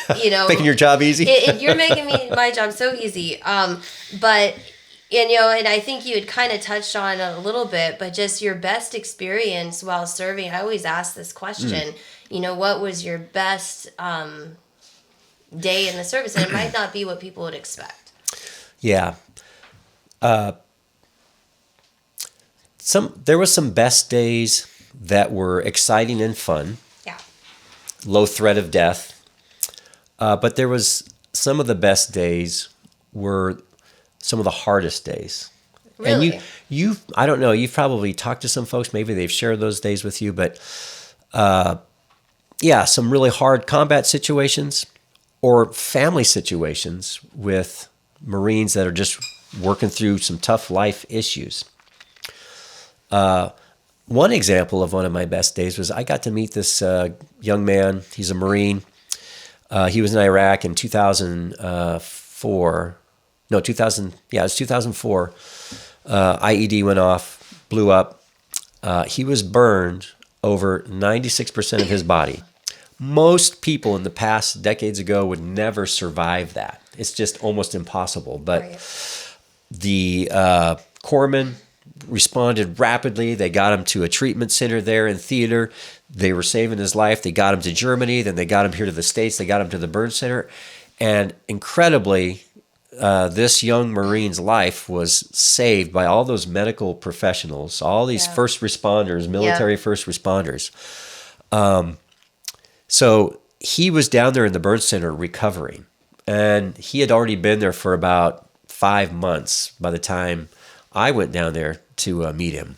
making your job easy. You're making my job so easy. But, and I think you had kind of touched on a little bit, but just your best experience while serving. I always ask this question, what was your best day in the service? And it might not be what people would expect. Yeah. There was some best days that were exciting and fun. Yeah. Low threat of death. But there was some of the best days were some of the hardest days. Really? And I don't know, you've probably talked to some folks, maybe they've shared those days with you, but some really hard combat situations or family situations with Marines that are just working through some tough life issues. One example of one of my best days was I got to meet this young man. He's a Marine. He was in Iraq in 2004. No, 2000. Yeah, it was 2004. IED went off, blew up. He was burned over 96% of his body. Most people in the past decades ago would never survive that. It's just almost impossible. But the corpsmen responded rapidly. They got him to a treatment center there in theater. They were saving his life. They got him to Germany. Then they got him here to the States. They got him to the burn center. And incredibly, this young Marine's life was saved by all those medical professionals, all these first responders, military first responders. So he was down there in the burn center recovering. And he had already been there for about 5 months by the time I went down there to meet him.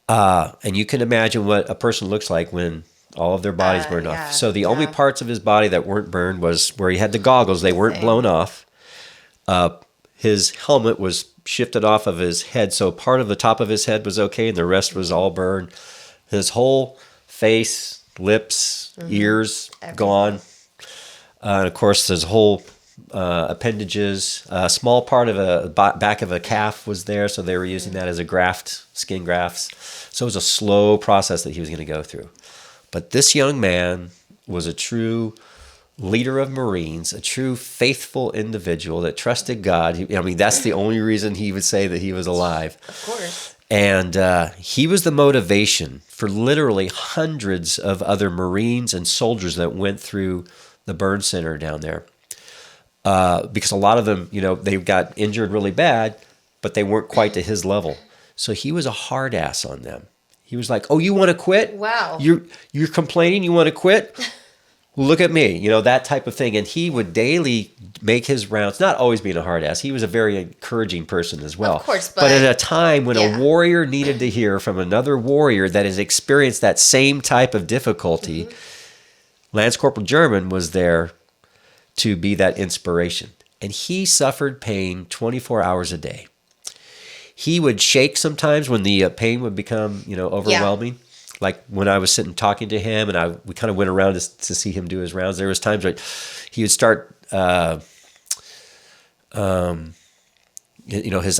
And you can imagine what a person looks like when all of their bodies burned off. So the only parts of his body that weren't burned was where he had the goggles. They weren't blown off. His helmet was shifted off of his head. So part of the top of his head was okay and the rest was all burned. His whole face, lips, ears, gone. And of course, his whole appendages, a small part of a back of a calf was there, so they were using that as a graft, skin grafts. So it was a slow process that he was going to go through. But this young man was a true leader of Marines, a true faithful individual that trusted God. That's the only reason he would say that he was alive. Of course. And he was the motivation for literally hundreds of other Marines and soldiers that went through the burn center down there. Because a lot of them, they got injured really bad, but they weren't quite to his level. So he was a hard ass on them. He was like, "Oh, you want to quit? Wow. You're complaining you want to quit? Look at me," that type of thing. And he would daily make his rounds, not always being a hard ass. He was a very encouraging person as well. Of course, but at a time when a warrior needed to hear from another warrior that has experienced that same type of difficulty, Lance Corporal German was there to be that inspiration. And he suffered pain 24 hours a day. He would shake sometimes when the pain would become, overwhelming. Yeah. Like when I was sitting talking to him and we kind of went around to see him do his rounds. There was times where he would start, his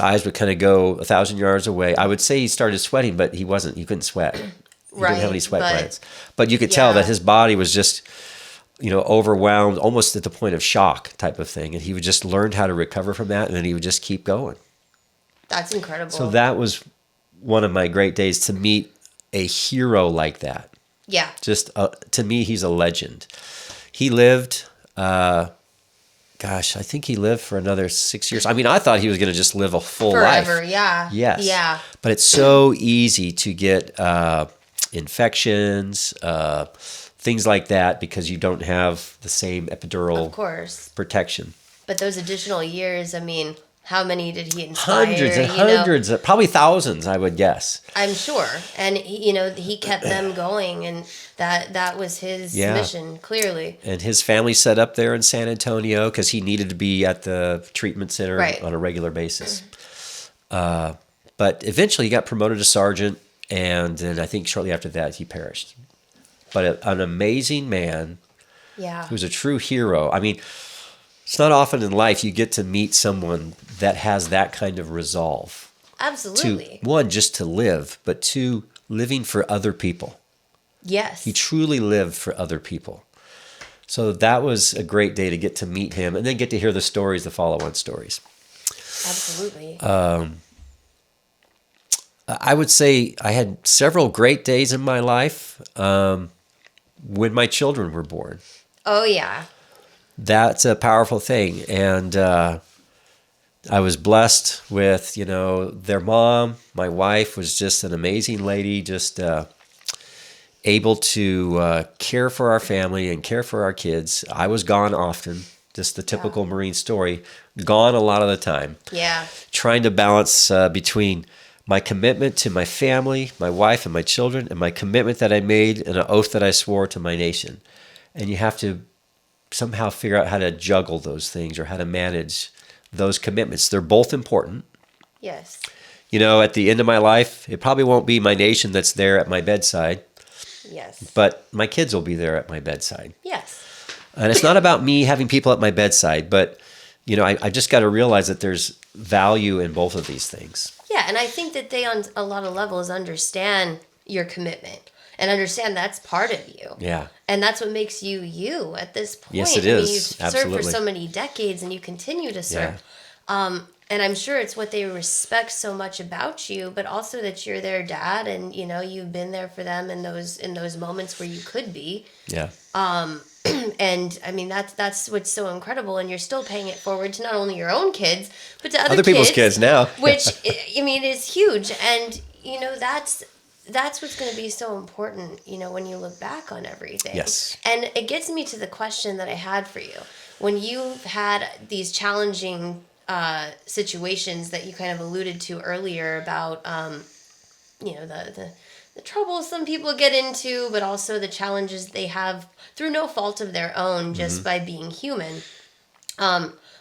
eyes would kind of go 1,000 yards away. I would say he started sweating, but he wasn't. He couldn't sweat. He didn't have any sweat glands. But you could tell that his body was just, overwhelmed, almost at the point of shock type of thing. And he would just learn how to recover from that, and then he would just keep going. That's incredible. So that was one of my great days to meet a hero like that. Yeah. Just, to me, he's a legend. He lived, I think he lived for another 6 years. I thought he was going to just live a full life. Forever, yeah. Yes. Yeah. But it's so easy to get infections, things like that, because you don't have the same epidural protection. But those additional years, how many did he inspire? Hundreds and hundreds, probably thousands, I would guess. I'm sure. And, he kept them going, and that was his mission, clearly. And his family set up there in San Antonio because he needed to be at the treatment center on a regular basis. But eventually he got promoted to sergeant, and then I think shortly after that he perished. but an amazing man Yeah. who's a true hero. I mean, it's not often in life you get to meet someone that has that kind of resolve. Absolutely. To, one, just to live, but two, living for other people. Yes. He truly lived for other people. So that was a great day to get to meet him and then get to hear the stories, the follow-on stories. Absolutely. I would say I had several great days in my life when my children were born. Oh, yeah. That's a powerful thing. And I was blessed with, their mom. My wife was just an amazing lady, just able to care for our family and care for our kids. I was gone often, just the typical Marine story, gone a lot of the time. Yeah. Trying to balance between my commitment to my family, my wife and my children, and my commitment that I made and an oath that I swore to my nation. And you have to somehow figure out how to juggle those things or how to manage those commitments. They're both important. Yes. At the end of my life, it probably won't be my nation that's there at my bedside. Yes. But my kids will be there at my bedside. Yes. And it's not about me having people at my bedside, but, I just got to realize that there's value in both of these things. Yeah, and I think that they, on a lot of levels, understand your commitment and understand that's part of you. Yeah. And that's what makes you you at this point. Yes, it is. You've Absolutely. served for so many decades and you continue to serve. Yeah. And I'm sure it's what they respect so much about you, but also that you're their dad and, you've been there for them in those moments where you could be. Yeah. And I mean, that's what's so incredible. And you're still paying it forward to not only your own kids, but to other people's kids now. Which, I mean, is huge. And, that's what's going to be so important, when you look back on everything. Yes. And it gets me to the question that I had for you. When you've had these challenging situations that you kind of alluded to earlier about, the troubles some people get into, but also the challenges they have through no fault of their own, just by being human.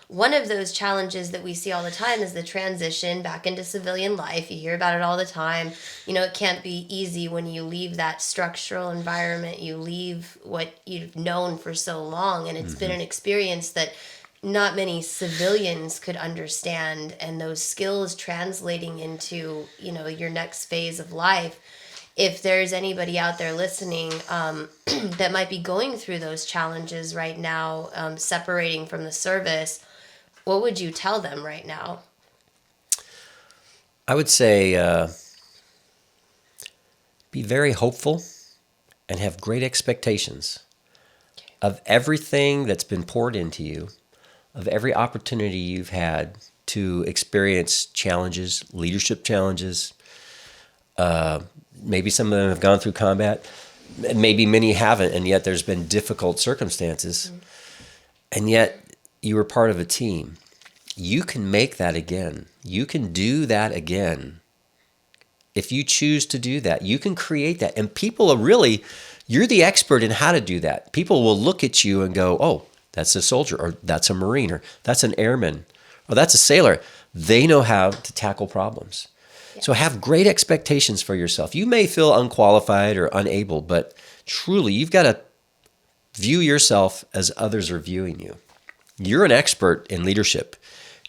One of those challenges that we see all the time is the transition back into civilian life. You hear about it all the time. It can't be easy when you leave that structural environment. You leave what you've known for so long, and it's been an experience that not many civilians could understand, and those skills translating into, your next phase of life. If there's anybody out there listening that might be going through those challenges right now, separating from the service, what would you tell them right now? I would say be very hopeful and have great expectations of everything that's been poured into you, of every opportunity you've had to experience challenges, leadership challenges. Maybe some of them have gone through combat. Maybe many haven't, and yet there's been difficult circumstances. And yet you were part of a team. You can make that again. You can do that again. If you choose to do that, you can create that. And people are really, you're the expert in how to do that. People will look at you and go, oh, that's a soldier, or that's a Marine, or that's an airman, or that's a sailor. They know how to tackle problems. Yeah. So have great expectations for yourself. You may feel unqualified or unable, but truly you've got to view yourself as others are viewing you. You're an expert in leadership.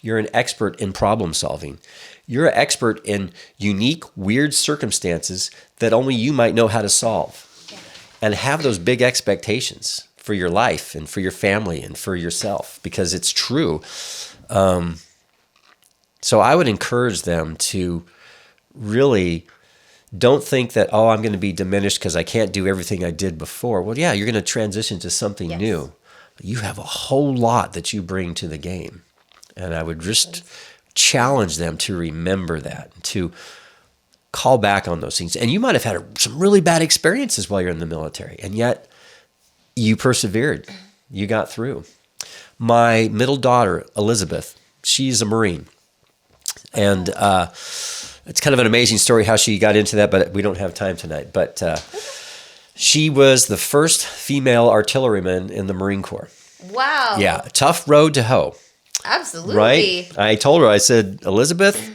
You're an expert in problem solving. You're an expert in unique, weird circumstances that only you might know how to solve. Yeah. And have those big expectations for your life and for your family and for yourself, because it's true. So I would encourage them to really don't think that, oh, I'm going to be diminished because I can't do everything I did before. Well, yeah, you're going to transition to something new. You have a whole lot that you bring to the game. And I would just challenge them to remember that, to call back on those things. And you might have had some really bad experiences while you're in the military, and yet you persevered. You got through. My middle daughter, Elizabeth, she's a Marine. And it's kind of an amazing story how she got into that, but we don't have time tonight. But she was the first female artilleryman in the Marine Corps. Wow. Yeah, tough road to hoe. Absolutely. Right? I told her, I said, Elizabeth,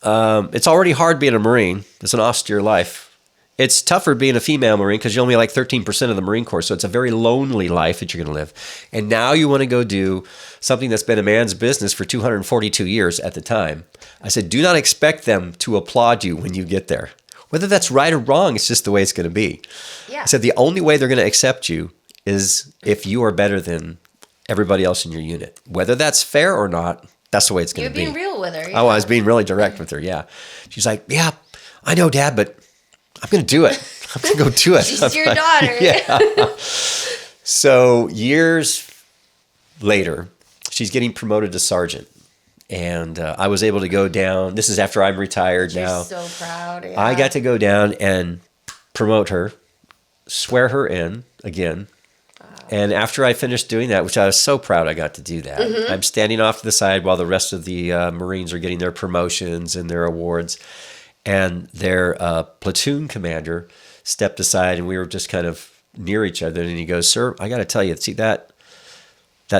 it's already hard being a Marine. It's an austere life. it's tougher being a female Marine because you're only like 13% of the Marine Corps. So it's a very lonely life that you're going to live. And now you want to go do something that's been a man's business for 242 years at the time. I said, do not expect them to applaud you when you get there. Whether that's right or wrong, it's just the way it's going to be. Yeah. I said, the only way they're going to accept you is if you are better than everybody else in your unit. Whether that's fair or not, that's the way it's going to be. You're being real with her. Yeah. Oh, I was being really direct with her, yeah. She's like, yeah, I know, Dad, but I'm going to do it. I'm going to go do it. She's your daughter. Yeah. So years later, she's getting promoted to sergeant. And I was able to go down. This is after I'm retired now. You're so proud. Yeah. I got to go down and promote her, swear her in again. And after I finished doing that, which I was so proud I got to do that, I'm standing off to the side while the rest of the Marines are getting their promotions and their awards. And their platoon commander stepped aside, and we were just kind of near each other. And he goes, "Sir, I got to tell you, see that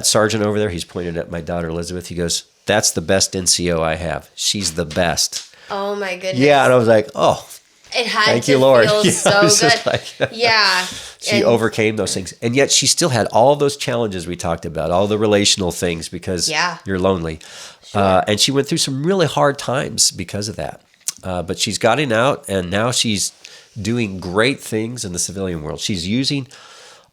sergeant over there?" He's pointing at my daughter, Elizabeth. He goes, "That's the best NCO I have. She's the best." Oh, my goodness. Yeah, and I was like, oh, it had thank to you, Lord. feel Yeah, so I was good. just like, Yeah. She overcame those things. And yet she still had all those challenges we talked about, all the relational things because you're lonely. Sure. And she went through some really hard times because of that. But she's gotten out, and now she's doing great things in the civilian world. She's using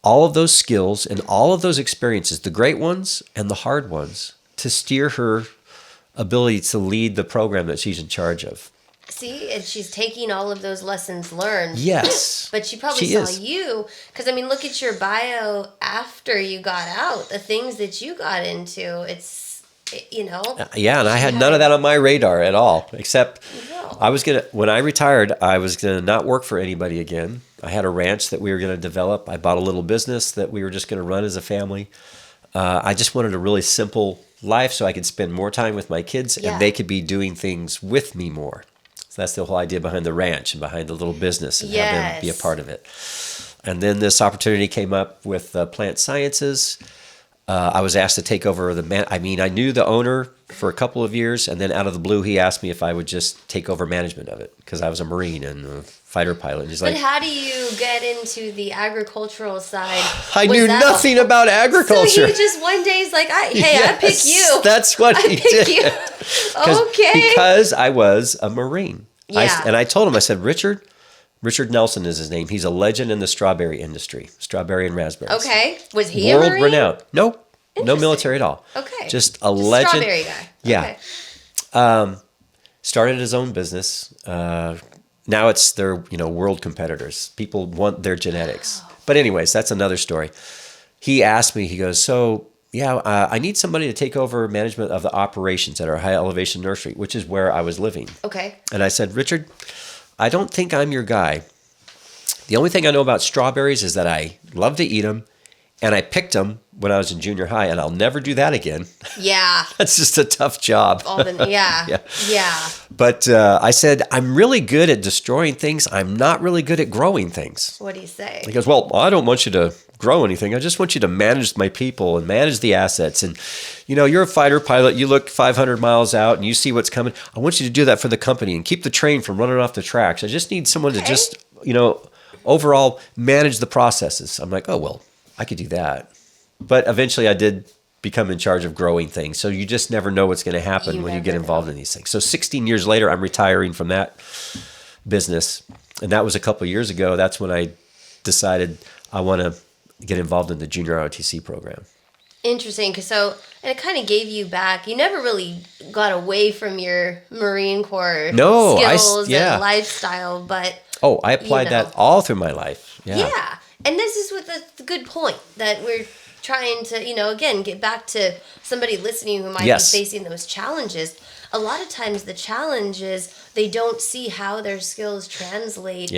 all of those skills and all of those experiences, the great ones and the hard ones, to steer her ability to lead the program that she's in charge of. See, and she's taking all of those lessons learned. Yes. But she probably saw you. Because, I mean, look at your bio after you got out. The things that you got into. It's, you know. Yeah, and I had none of that on my radar at all. Except I was going to, when I retired, I was going to not work for anybody again. I had a ranch that we were going to develop. I bought a little business that we were just going to run as a family. I just wanted a really simple life so I could spend more time with my kids and they could be doing things with me more. So that's the whole idea behind the ranch and behind the little business and have them be a part of it. And then this opportunity came up with Plant Sciences. I was asked to take over I knew the owner for a couple of years, and then out of the blue, he asked me if I would just take over management of it because I was a Marine and a fighter pilot. And he's but how do you get into the agricultural side? I knew nothing about agriculture. So he just one day is like, I pick you. That's what he did. You. Okay. Because I was a Marine. Yeah. And I told him, I said, Richard Nelson is his name. He's a legend in the strawberry industry, strawberry and raspberries. Okay. Was he a Marine? World renowned. No military at all. Okay. Just a legend. Strawberry guy. Yeah. Okay. Started his own business. Now it's their world competitors. People want their genetics. Wow. But anyways, that's another story. He asked me, he goes, so I need somebody to take over management of the operations at our high elevation nursery, which is where I was living. Okay. And I said, Richard, I don't think I'm your guy. The only thing I know about strawberries is that I love to eat them, and I picked them when I was in junior high, and I'll never do that again. Yeah. That's just a tough job. Yeah. But I said, I'm really good at destroying things. I'm not really good at growing things. What do you say? He goes, well, I don't want you to grow anything. I just want you to manage my people and manage the assets. And, you're a fighter pilot. You look 500 miles out and you see what's coming. I want you to do that for the company and keep the train from running off the tracks. I just need someone to just, overall manage the processes. I'm like, oh, well, I could do that. But eventually I did become in charge of growing things. So you just never know what's going to happen when you get involved in these things. So 16 years later, I'm retiring from that business. And that was a couple of years ago. That's when I decided I want to get involved in the junior ROTC program. Interesting. And it kind of gave you back. You never really got away from your Marine Corps skills and lifestyle, but... Oh, I applied that all through my life. Yeah. And this is with a good point that we're trying to, again, get back to somebody listening who might be facing those challenges. A lot of times the challenge is they don't see how their skills translate,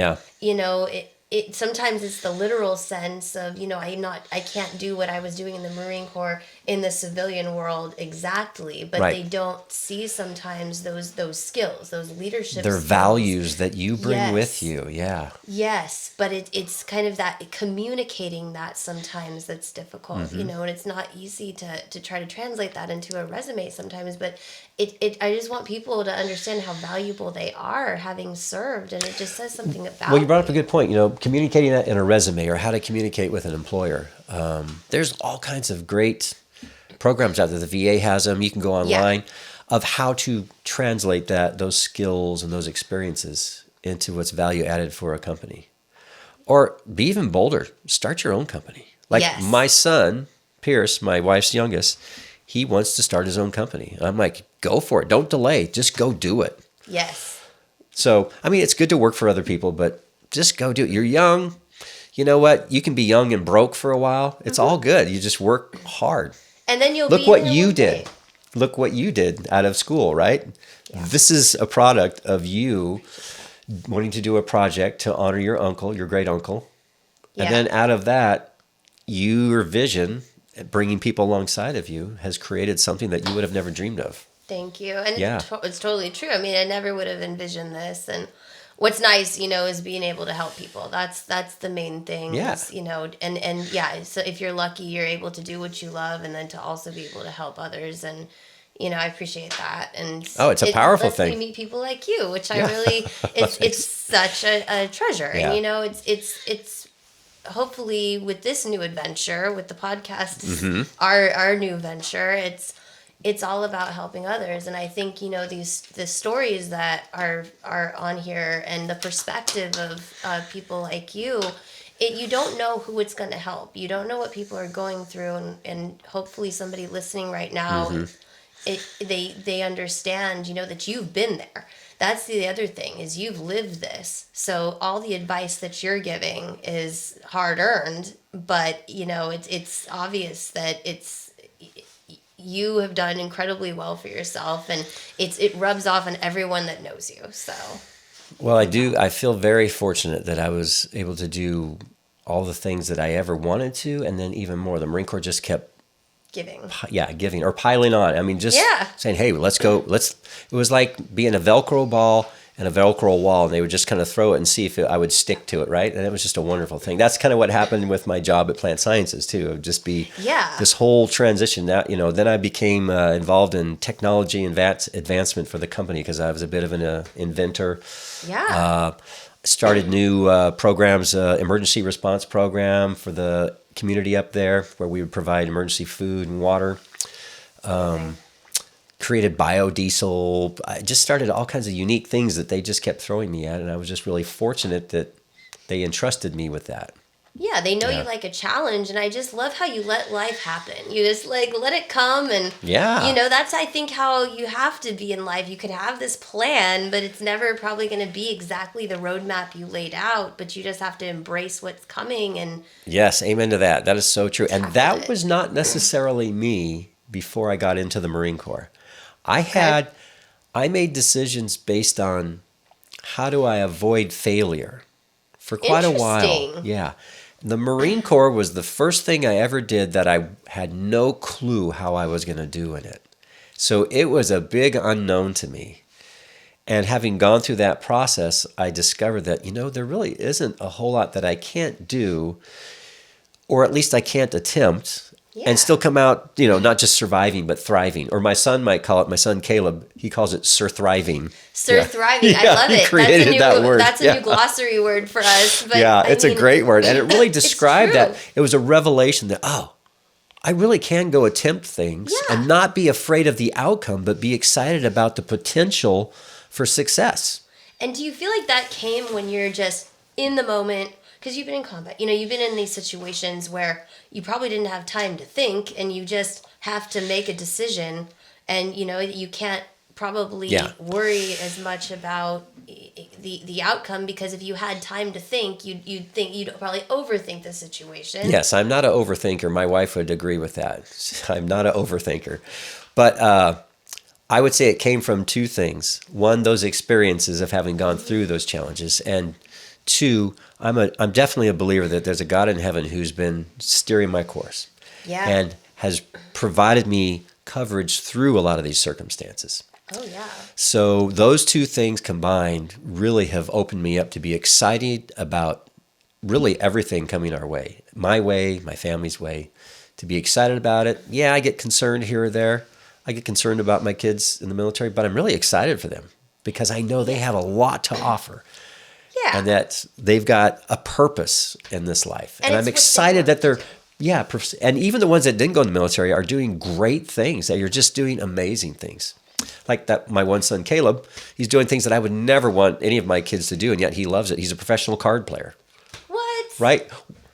sometimes it's the literal sense of, I can't do what I was doing in the Marine Corps in the civilian world exactly, but Right. they don't see sometimes those skills, those leadership Their skills. values that you bring with Yes. you. Yeah. Yes, but it's kind of that communicating that sometimes that's difficult, and it's not easy to try to translate that into a resume sometimes, but I just want people to understand how valuable they are having served, and it just says something about Well, you brought up a me. good point. Communicating that in a resume or how to communicate with an employer. There's all kinds of great programs out there. The VA has them. You can go online of how to translate those skills and those experiences into what's value added for a company. Or be even bolder, start your own company. Like Yes. my son, Pierce, my wife's youngest, he wants to start his own company. I'm like, go for it. Don't delay. Just go do it. Yes. So, I mean, it's good to work for other people, but just go do it. You're young. You know what? You can be young and broke for a while. It's all good. You just work hard. And then you'll Look be what in the you one did. day. Look what you did out of school, right? This is a product of you wanting to do a project to honor your uncle, your great uncle. Yeah. And then out of that, your vision, bringing people alongside of you, has created something that you would have never dreamed of. Thank you. And Yeah. it's totally true. I mean, I never would have envisioned this. And what's nice, is being able to help people. That's the main thing. Yeah. Is, and yeah, so if you're lucky, you're able to do what you love and then to also be able to help others. And, I appreciate that. And Oh, it's a powerful lets me thing. meet people like you, which I really, it's such a treasure. Yeah. And, it's hopefully with this new adventure, with the podcast, our new venture, it's all about helping others. And I think, the stories that are on here and the perspective of people like you, you don't know who it's going to help. You don't know what people are going through. And hopefully somebody listening right now, they understand, that you've been there. That's the other thing, is you've lived this. So all the advice that you're giving is hard earned, but it's obvious that you have done incredibly well for yourself, and it rubs off on everyone that knows you. So, Well, I feel very fortunate that I was able to do all the things that I ever wanted to, and then even more. The Marine Corps just kept giving or piling on. I mean, just saying, hey, let's go. It was like being a Velcro ball and a Velcro wall, and they would just kind of throw it and see if I would stick to it, right? And it was just a wonderful thing. That's kind of what happened with my job at Plant Sciences, too. It would just be this whole transition. That, then I became involved in technology and advancement for the company because I was a bit of an inventor. Started new programs, emergency response program for the community up there where we would provide emergency food and water. Created biodiesel. I just started all kinds of unique things that they just kept throwing me at, and I was just really fortunate that they entrusted me with that. Yeah, they know you like a challenge, and I just love how you let life happen. You just let it come, and that's I think how you have to be in life. You can have this plan, but it's never probably going to be exactly the roadmap you laid out. But you just have to embrace what's coming. And yes, amen to that. That is so true, and that was not necessarily me before I got into the Marine Corps. I made decisions based on how do I avoid failure for quite a while. Yeah. The Marine Corps was the first thing I ever did that I had no clue how I was going to do in it. So it was a big unknown to me. And having gone through that process, I discovered that, there really isn't a whole lot that I can't do, or at least I can't attempt, and still come out, not just surviving, but thriving. Or my son might call it, my son Caleb, he calls it Thriving. Thriving. I love it. He created that word. That's a new glossary word for us. But it's a great word. And it really described that. It was a revelation that, I really can go attempt things and not be afraid of the outcome, but be excited about the potential for success. And do you feel like that came when you're just in the moment? Because you've been in combat, you've been in these situations where you probably didn't have time to think, and you just have to make a decision, and you can't probably worry as much about the outcome, because if you had time to think, you'd probably overthink the situation. Yes, I'm not an overthinker. My wife would agree with that. I'm not an overthinker, but I would say it came from two things. One, those experiences of having gone through those challenges, and Two, I'm definitely a believer that there's a God in heaven who's been steering my course. Yeah. And has provided me coverage through a lot of these circumstances. Oh, yeah. So those two things combined really have opened me up to be excited about really everything coming our way. My family's way, to be excited about it. Yeah, I get concerned here or there. I get concerned about my kids in the military, but I'm really excited for them because I know they have a lot to offer. Yeah. And that they've got a purpose in this life. And I'm excited that they're, and even the ones that didn't go in the military are doing great things. That you're just doing amazing things. Like that, my one son, Caleb, he's doing things that I would never want any of my kids to do, and yet he loves it. He's a professional card player. What? Right?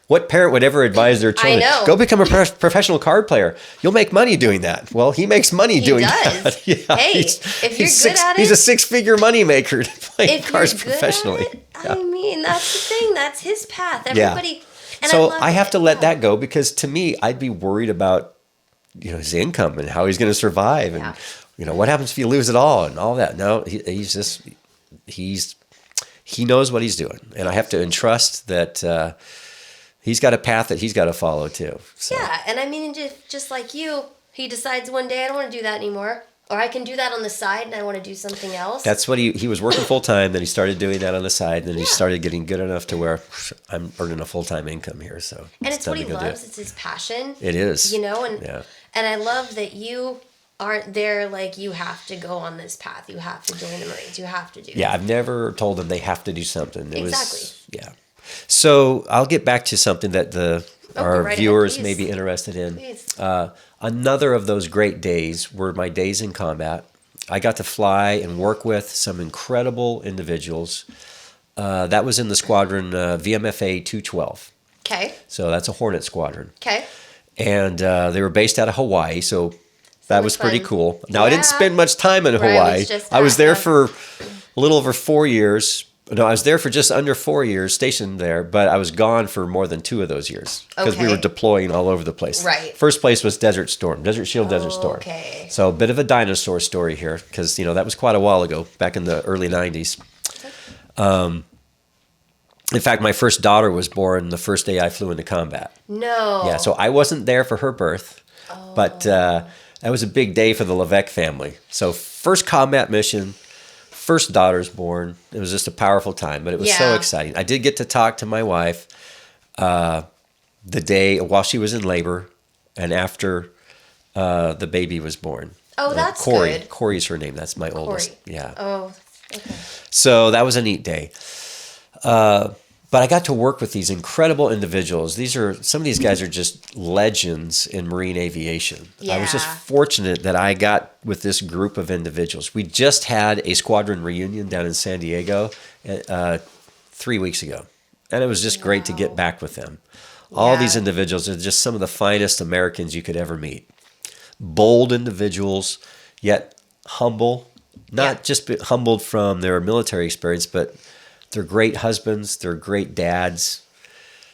What parent would ever advise their children, go become a professional card player? You'll make money doing that. Well, he makes money doing that. Yeah, hey, if you're good at it. He's a six-figure money maker playing cards professionally. I mean, that's the thing. That's his path. Everybody. And so I have to let that go because to me, I'd be worried about his income and how he's going to survive and what happens if you lose it all and all that. No, he knows what he's doing, and I have to entrust that he's got a path that he's got to follow too. So. Yeah, and I mean, just like you, he decides one day I don't want to do that anymore. Or I can do that on the side and I want to do something else. That's what he was working full time. Then he started doing that on the side. And then he started getting good enough to where I'm earning a full-time income here. So and it's what he loves. It's his passion. It is. And I love that you aren't there like you have to go on this path. You have to join the Marines. You have to do Yeah, I've never told them they have to do something. Exactly. So I'll get back to something that our viewers may be interested in. Another of those great days were my days in combat. I got to fly and work with some incredible individuals. That was in the squadron VMFA 212. Okay. So that's a Hornet squadron. Okay. And they were based out of Hawaii, so that was pretty cool. Now, I didn't spend much time in Hawaii. I was there for a little over 4 years. No, I was there for just under 4 years, stationed there, but I was gone for more than 2 of those years because we were deploying all over the place. Right. First place was Desert Storm, Desert Shield, Desert Storm. Okay. So a bit of a dinosaur story here because, that was quite a while ago, back in the early 90s. In fact, my first daughter was born the first day I flew into combat. No. Yeah, so I wasn't there for her birth, but that was a big day for the Levesque family. So first combat mission, first daughter's born. It was just a powerful time, but it was so exciting. I did get to talk to my wife the day while she was in labor and after the baby was born. Oh, that's Corey. good. Corey's her name. That's my oldest. Corey. Yeah. Oh, okay. So that was a neat day. But I got to work with these incredible individuals. Some of these guys are just legends in marine aviation. Yeah. I was just fortunate that I got with this group of individuals. We just had a squadron reunion down in San Diego 3 weeks ago. And it was just great to get back with them. All these individuals are just some of the finest Americans you could ever meet. Bold individuals, yet humble. Not just humbled from their military experience, but they're great husbands, they're great dads,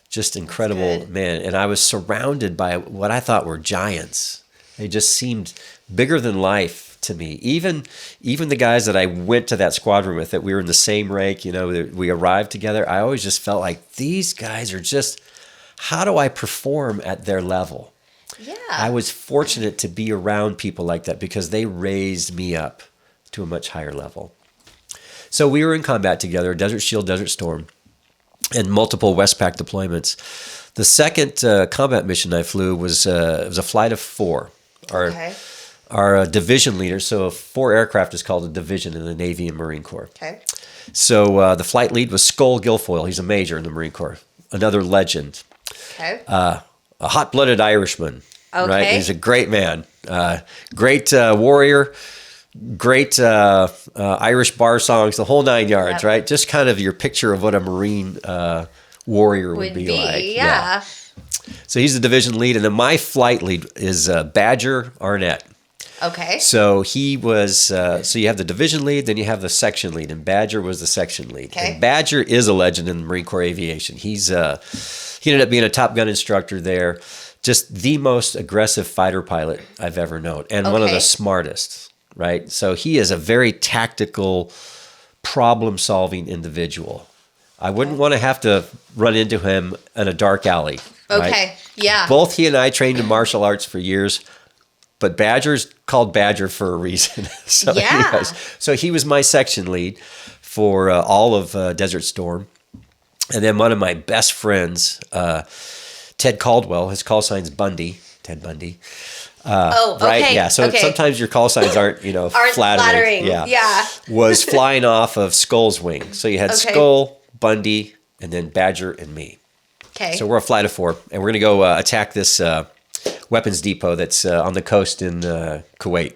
just incredible men. And I was surrounded by what I thought were giants. They just seemed bigger than life to me. Even the guys that I went to that squadron with, that we were in the same rank, we arrived together, I always just felt like these guys are just, how do I perform at their level? Yeah. I was fortunate to be around people like that because they raised me up to a much higher level. So we were in combat together, Desert Shield, Desert Storm, and multiple Westpac deployments. The second combat mission I flew was it was a flight of 4. Our division leader, so 4 aircraft is called a division in the Navy and Marine Corps. Okay. So the flight lead was Col Guilfoyle. He's a major in the Marine Corps, another legend. Okay. A hot-blooded Irishman. Okay. Right? He's a great man, great warrior. Great Irish bar songs, the whole 9 yards, right? Just kind of your picture of what a Marine warrior would be like. Yeah. So he's the division lead, and then my flight lead is Badger Arnett. Okay. So he was, so you have the division lead, then you have the section lead, and Badger was the section lead. Okay. And Badger is a legend in the Marine Corps aviation. He ended up being a Top Gun instructor there, just the most aggressive fighter pilot I've ever known, and one of the smartest. Right? So he is a very tactical, problem-solving individual. I wouldn't want to have to run into him in a dark alley. Okay. Right? Yeah. Both he and I trained in martial arts for years, but Badger's called Badger for a reason. So, Yeah. anyways, so he was my section lead for all of Desert Storm. And then one of my best friends, Ted Caldwell, his call sign's Bundy, Ted Bundy. Okay. Right? Yeah. So okay. sometimes your call signs aren't, flattering. Yeah. Was flying off of Skull's wing. So you had Okay. Skull, Bundy, and then Badger and me. Okay. So we're a flight of 4, and we're going to go attack this weapons depot that's on the coast in Kuwait.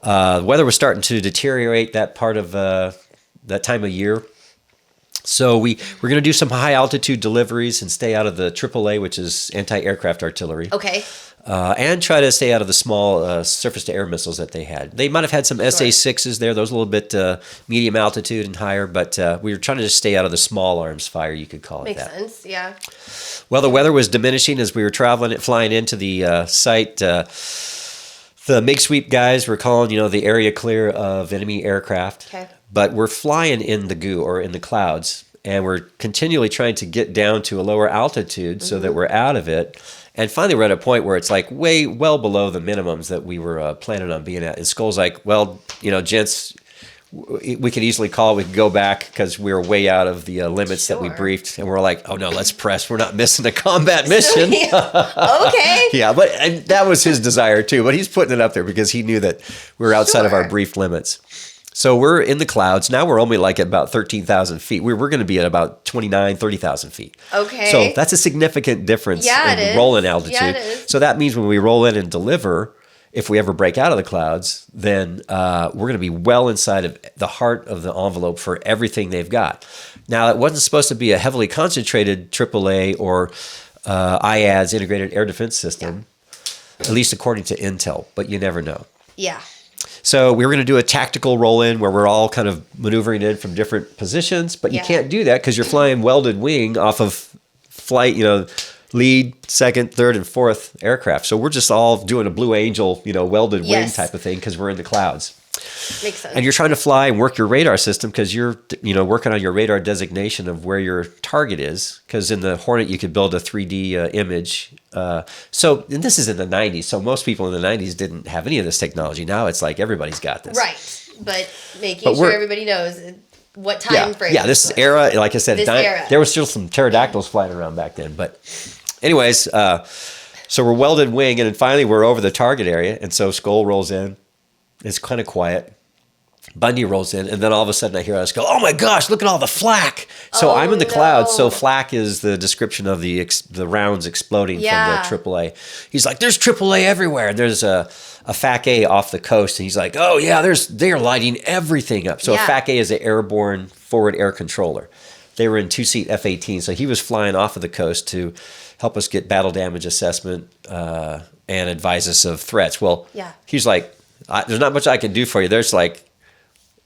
The weather was starting to deteriorate that part of that time of year. So we're going to do some high altitude deliveries and stay out of the AAA, which is anti-aircraft artillery. Okay. And try to stay out of the small surface-to-air missiles that they had. They might have had some SA-6s there. Those a little bit medium altitude and higher, but we were trying to just stay out of the small arms fire, you could call it Makes that. sense. Yeah. Well, the weather was diminishing as we were flying into the site. The MiG sweep guys were calling, the area clear of enemy aircraft. Okay. But we're flying in the goo or in the clouds, and we're continually trying to get down to a lower altitude so that we're out of it. And finally, we're at a point where it's like well below the minimums that we were planning on being at. And Skull's like, well, gents, we could easily call it. We could go back because we were way out of the limits that we Sure. briefed. And we're like, oh, no, let's press. We're not missing a combat mission. Okay. Yeah, and that was his desire too. But he's putting it up there because he knew that we were outside of our Sure. briefed limits. So we're in the clouds. Now we're only like at about 13,000 feet. We're going to be at about 30,000 feet. Okay. So that's a significant difference Yeah, in it the is. roll-in altitude. Yeah, it is. So that means when we roll in and deliver, if we ever break out of the clouds, then we're going to be well inside of the heart of the envelope for everything they've got. Now, it wasn't supposed to be a heavily concentrated AAA or IADS, Integrated Air Defense System, at least according to Intel, but you never know. Yeah. So we were going to do a tactical roll-in where we're all kind of maneuvering in from different positions, but you Yeah. can't do that because you're flying welded wing off of flight, lead, second, third, and fourth aircraft. So we're just all doing a Blue Angel, welded wing Yes. type of thing because we're in the clouds. Makes sense. And you're trying to fly and work your radar system because you're, working on your radar designation of where your target is. Because in the Hornet, you could build a 3D image. And this is in the 90s. So most people in the 90s didn't have any of this technology. Now it's like everybody's got this. Right. But making But sure we're- everybody knows what time frame. Yeah, this era, like I said, This era. there was still some pterodactyls flying around back then. But anyways, so we're welded wing, and then finally we're over the target area. And so Skull rolls in. It's kind of quiet. Bundy rolls in, and then all of a sudden I hear us go, "Oh my gosh, look at all the flak!" So I'm in the clouds. So flak is the description of the rounds exploding Yeah. from the AAA. He's like, "There's AAA everywhere." And there's a FAC-A off the coast, and he's like, "Oh yeah, they're lighting everything up." So Yeah. a FAC-A is an airborne forward air controller. They were in 2-seat F-18, so he was flying off of the coast to help us get battle damage assessment and advise us of threats. Well, Yeah. he's like, "There's not much I can do for you." There's like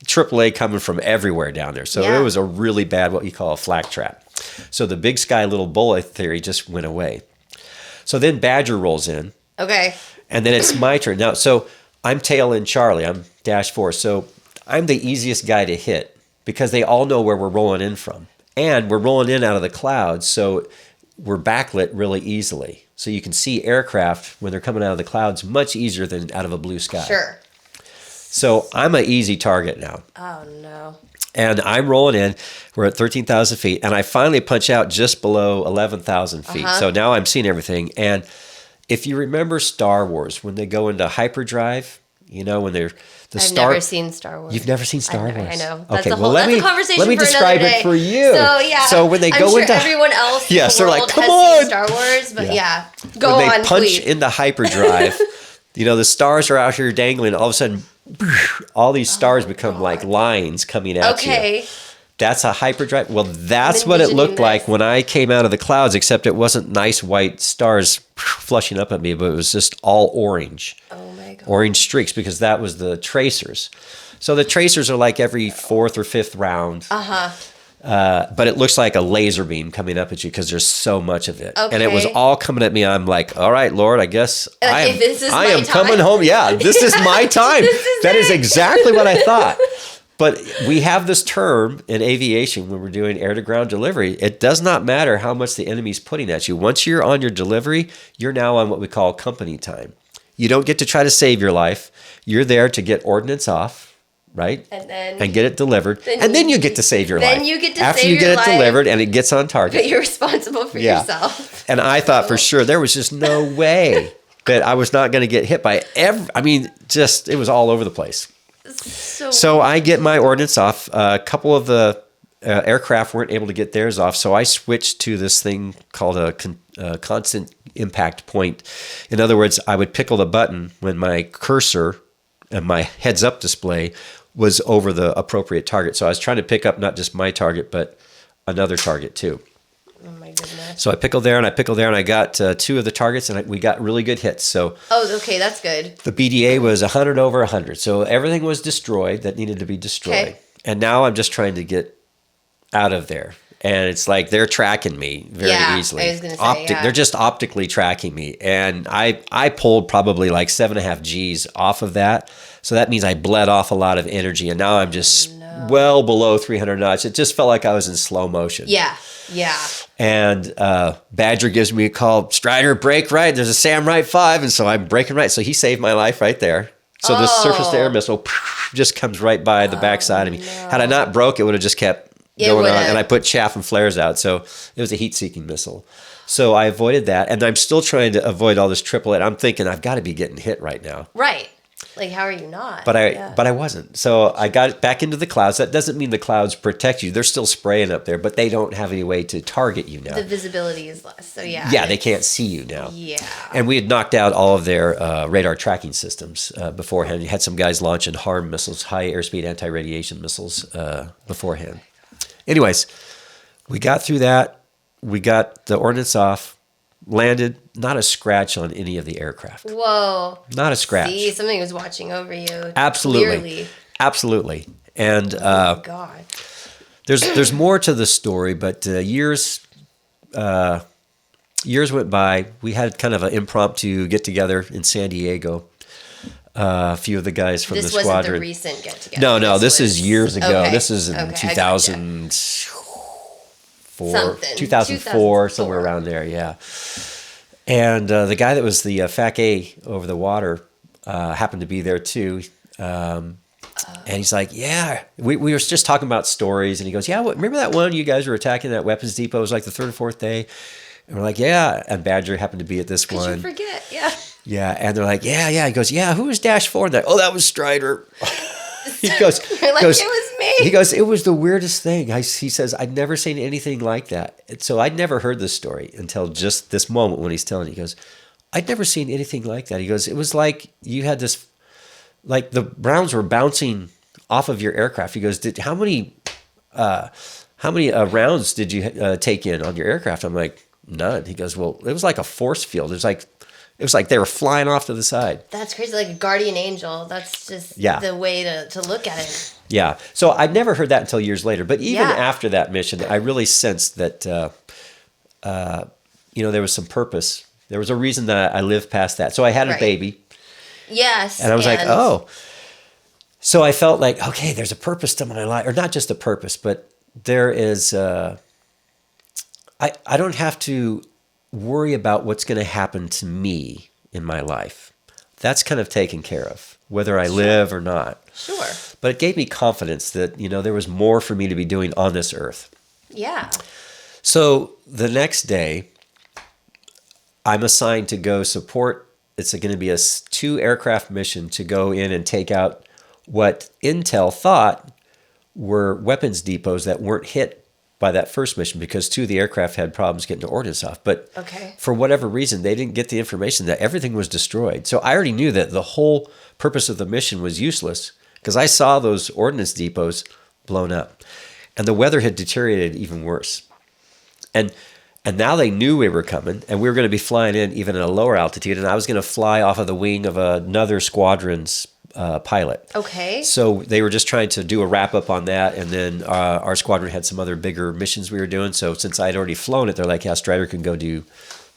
AAA coming from everywhere down there. So Yeah. it was a really bad, what you call a flak trap. So the big sky, little bullet theory just went away. So then Badger rolls in, Okay. and then it's my turn. Now, so I'm tail end Charlie. I'm -4. So I'm the easiest guy to hit because they all know where we're rolling in from. And we're rolling in out of the clouds, so we're backlit really easily. So you can see aircraft when they're coming out of the clouds much easier than out of a blue sky. Sure. So I'm an easy target now. Oh no. And I'm rolling in. We're at 13,000 feet. And I finally punch out just below 11,000 feet. So now I'm seeing everything. And if you remember Star Wars, when they go into hyperdrive, when they're I've never seen Star Wars. You've never seen Star I Wars? know. That's Okay, a well, whole, let that's me, a conversation let me for describe another day. it for you. So yeah. So when they I'm go sure into everyone else in Yeah, the so they're like, world "Come has on." seen Star Wars, but yeah. Go when they on, punch please. into hyperdrive, the stars are out here dangling. All of a sudden, all these stars become like lines coming at you. Okay. That's a hyperdrive. Well, that's I'm what it envisioning looked like this. when I came out of the clouds, except it wasn't nice white stars flushing up at me, but it was just all orange. Oh my god. Orange streaks, because that was the tracers. So the tracers are like every 4th or 5th round. But it looks like a laser beam coming up at you because there's so much of it. And it was Okay. all coming at me. I'm like, all right, Lord, I guess Like, if this is I my am coming time. home. Yeah, this is my time. That is exactly what I thought. But we have this term in aviation when we're doing air-to-ground delivery. It does not matter how much the enemy's putting at you. Once you're on your delivery, you're now on what we call company time. You don't get to try to save your life. You're there to get ordnance off, right? And get it delivered. And then you get to save your life. Then you get to after save you get your it life, delivered and it gets on target. but you're responsible for yourself. And I thought for sure there was just no way that I was not going to get hit by it was all over the place. So I get my ordnance off. A couple of the aircraft weren't able to get theirs off, so I switched to this thing called a constant impact point. In other words, I would pickle the button when my cursor and my heads-up display was over the appropriate target. So I was trying to pick up not just my target, but another target too. Oh my goodness. So I pickled there and I got two of the targets and we got really good hits. So okay, that's good. the BDA was 100 over 100. So everything was destroyed that needed to be destroyed. Okay. And now I'm just trying to get out of there. And it's like they're tracking me very easily. I was going to say, They're just optically tracking me. And I pulled probably like 7.5 Gs off of that. So that means I bled off a lot of energy. And now I'm just well below 300 knots. It just felt like I was in slow motion. Yeah. And Badger gives me a call, Strider, brake right. There's a SAM right 5. And so I'm braking right. So he saved my life right there. So the surface-to-air missile just comes right by the backside of me. No. Had I not broke, it would have just kept going on. And I put chaff and flares out. So it was a heat-seeking missile. So I avoided that. And I'm still trying to avoid all this triplet. I'm thinking I've got to be getting hit right now. Right. Like, how are you not? But I wasn't. So I got back into the clouds. That doesn't mean the clouds protect you. They're still spraying up there, but they don't have any way to target you now. The visibility is less. So yeah. Yeah, they can't see you now. Yeah. And we had knocked out all of their radar tracking systems beforehand. You had some guys launching HARM missiles, high airspeed anti-radiation missiles beforehand. Anyways, we got through that. We got the ordnance off. Landed, not a scratch on any of the aircraft. Whoa. Not a scratch. See, something was watching over you. Absolutely. Clearly. Absolutely. And oh, God. There's more to the story, but years went by. We had kind of an impromptu get-together in San Diego. A few of the guys from the squadron. This wasn't the recent get-together. No, this is years ago. Okay. This is in 2004, somewhere around there, yeah. And the guy that was the FAC-A over the water happened to be there too. And he's like, yeah, we were just talking about stories. And he goes, yeah, remember that one you guys were attacking that weapons depot? It was like the third or fourth day. And we're like, yeah. And Badger happened to be at this one. You forget, yeah. Yeah, and they're like, yeah. He goes, yeah, who was Dash 4? And that was Strider. He goes, it was me. He goes, it was the weirdest thing. He says, I'd never seen anything like that. So I'd never heard this story until just this moment when he's telling it. He goes, I'd never seen anything like that. He goes, it was like you had this, like the rounds were bouncing off of your aircraft. He goes, how many rounds did you take in on your aircraft? I'm like, none. He goes, well, it was like a force field. It was like they were flying off to the side. That's crazy, like a guardian angel. That's just the way to look at it. Yeah. So I'd never heard that until years later. But even after that mission, I really sensed that, there was some purpose. There was a reason that I lived past that. So I had a baby. Yes. And I was like, oh. So I felt like, okay, there's a purpose to my life. Or not just a purpose, but there is, I don't have to worry about what's going to happen to me in my life. That's kind of taken care of, whether I live or not. Sure. But it gave me confidence that, there was more for me to be doing on this earth. Yeah. So the next day, I'm assigned to go support. It's going to be a 2-aircraft mission to go in and take out what Intel thought were weapons depots that weren't hit by that first mission because 2 of the aircraft had problems getting the ordnance off. But for whatever reason, they didn't get the information that everything was destroyed. So I already knew that the whole purpose of the mission was useless because I saw those ordnance depots blown up. And the weather had deteriorated even worse. And now they knew we were coming, and we were going to be flying in even at a lower altitude, and I was going to fly off of the wing of another squadron's pilot. Okay. So they were just trying to do a wrap up on that, and then our squadron had some other bigger missions we were doing. So since I'd already flown it, they're like, yeah, Strider can go do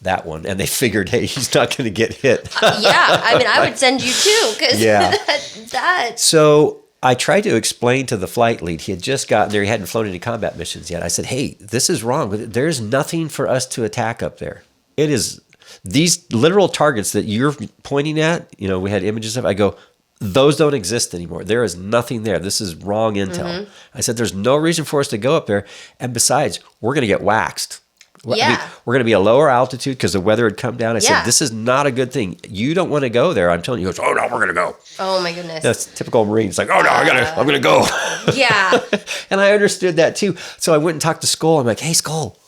that one. And they figured, hey, he's not going to get hit. I would send you too. Cause yeah. that. So I tried to explain to the flight lead, he had just gotten there, he hadn't flown any combat missions yet. I said, hey, this is wrong. There's nothing for us to attack up there. It is these literal targets that you're pointing at, we had images of, I go, those don't exist anymore. There is nothing there. This is wrong intel. I said, there's no reason for us to go up there. And besides, we're going to get waxed. Yeah. We're going to be a lower altitude because the weather had come down. I said, this is not a good thing. You don't want to go there. I'm telling you. He goes, oh, no, we're going to go. Oh, my goodness. That's typical Marine. It's like, oh, no, I'm going to go. Yeah. And I understood that too. So I went and talked to Skull. I'm like, hey, Skull.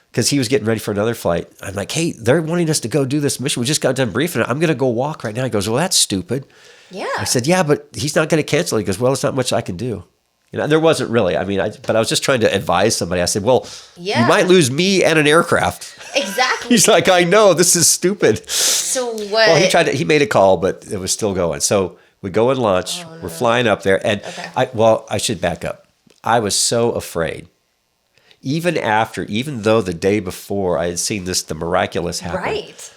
Because he was getting ready for another flight. I'm like, hey, they're wanting us to go do this mission. We just got done briefing. I'm going to go walk right now. He goes, well, that's stupid. Yeah. I said, yeah, but he's not going to cancel. He goes, well, it's not much I can do. There wasn't really. But I was just trying to advise somebody. I said, well, you might lose me and an aircraft. Exactly. He's like, I know, this is stupid. So what? Well, he made a call, but it was still going. So we go and launch. We're flying up there. And I should back up. I was so afraid. Even though the day before I had seen the miraculous happen. Right.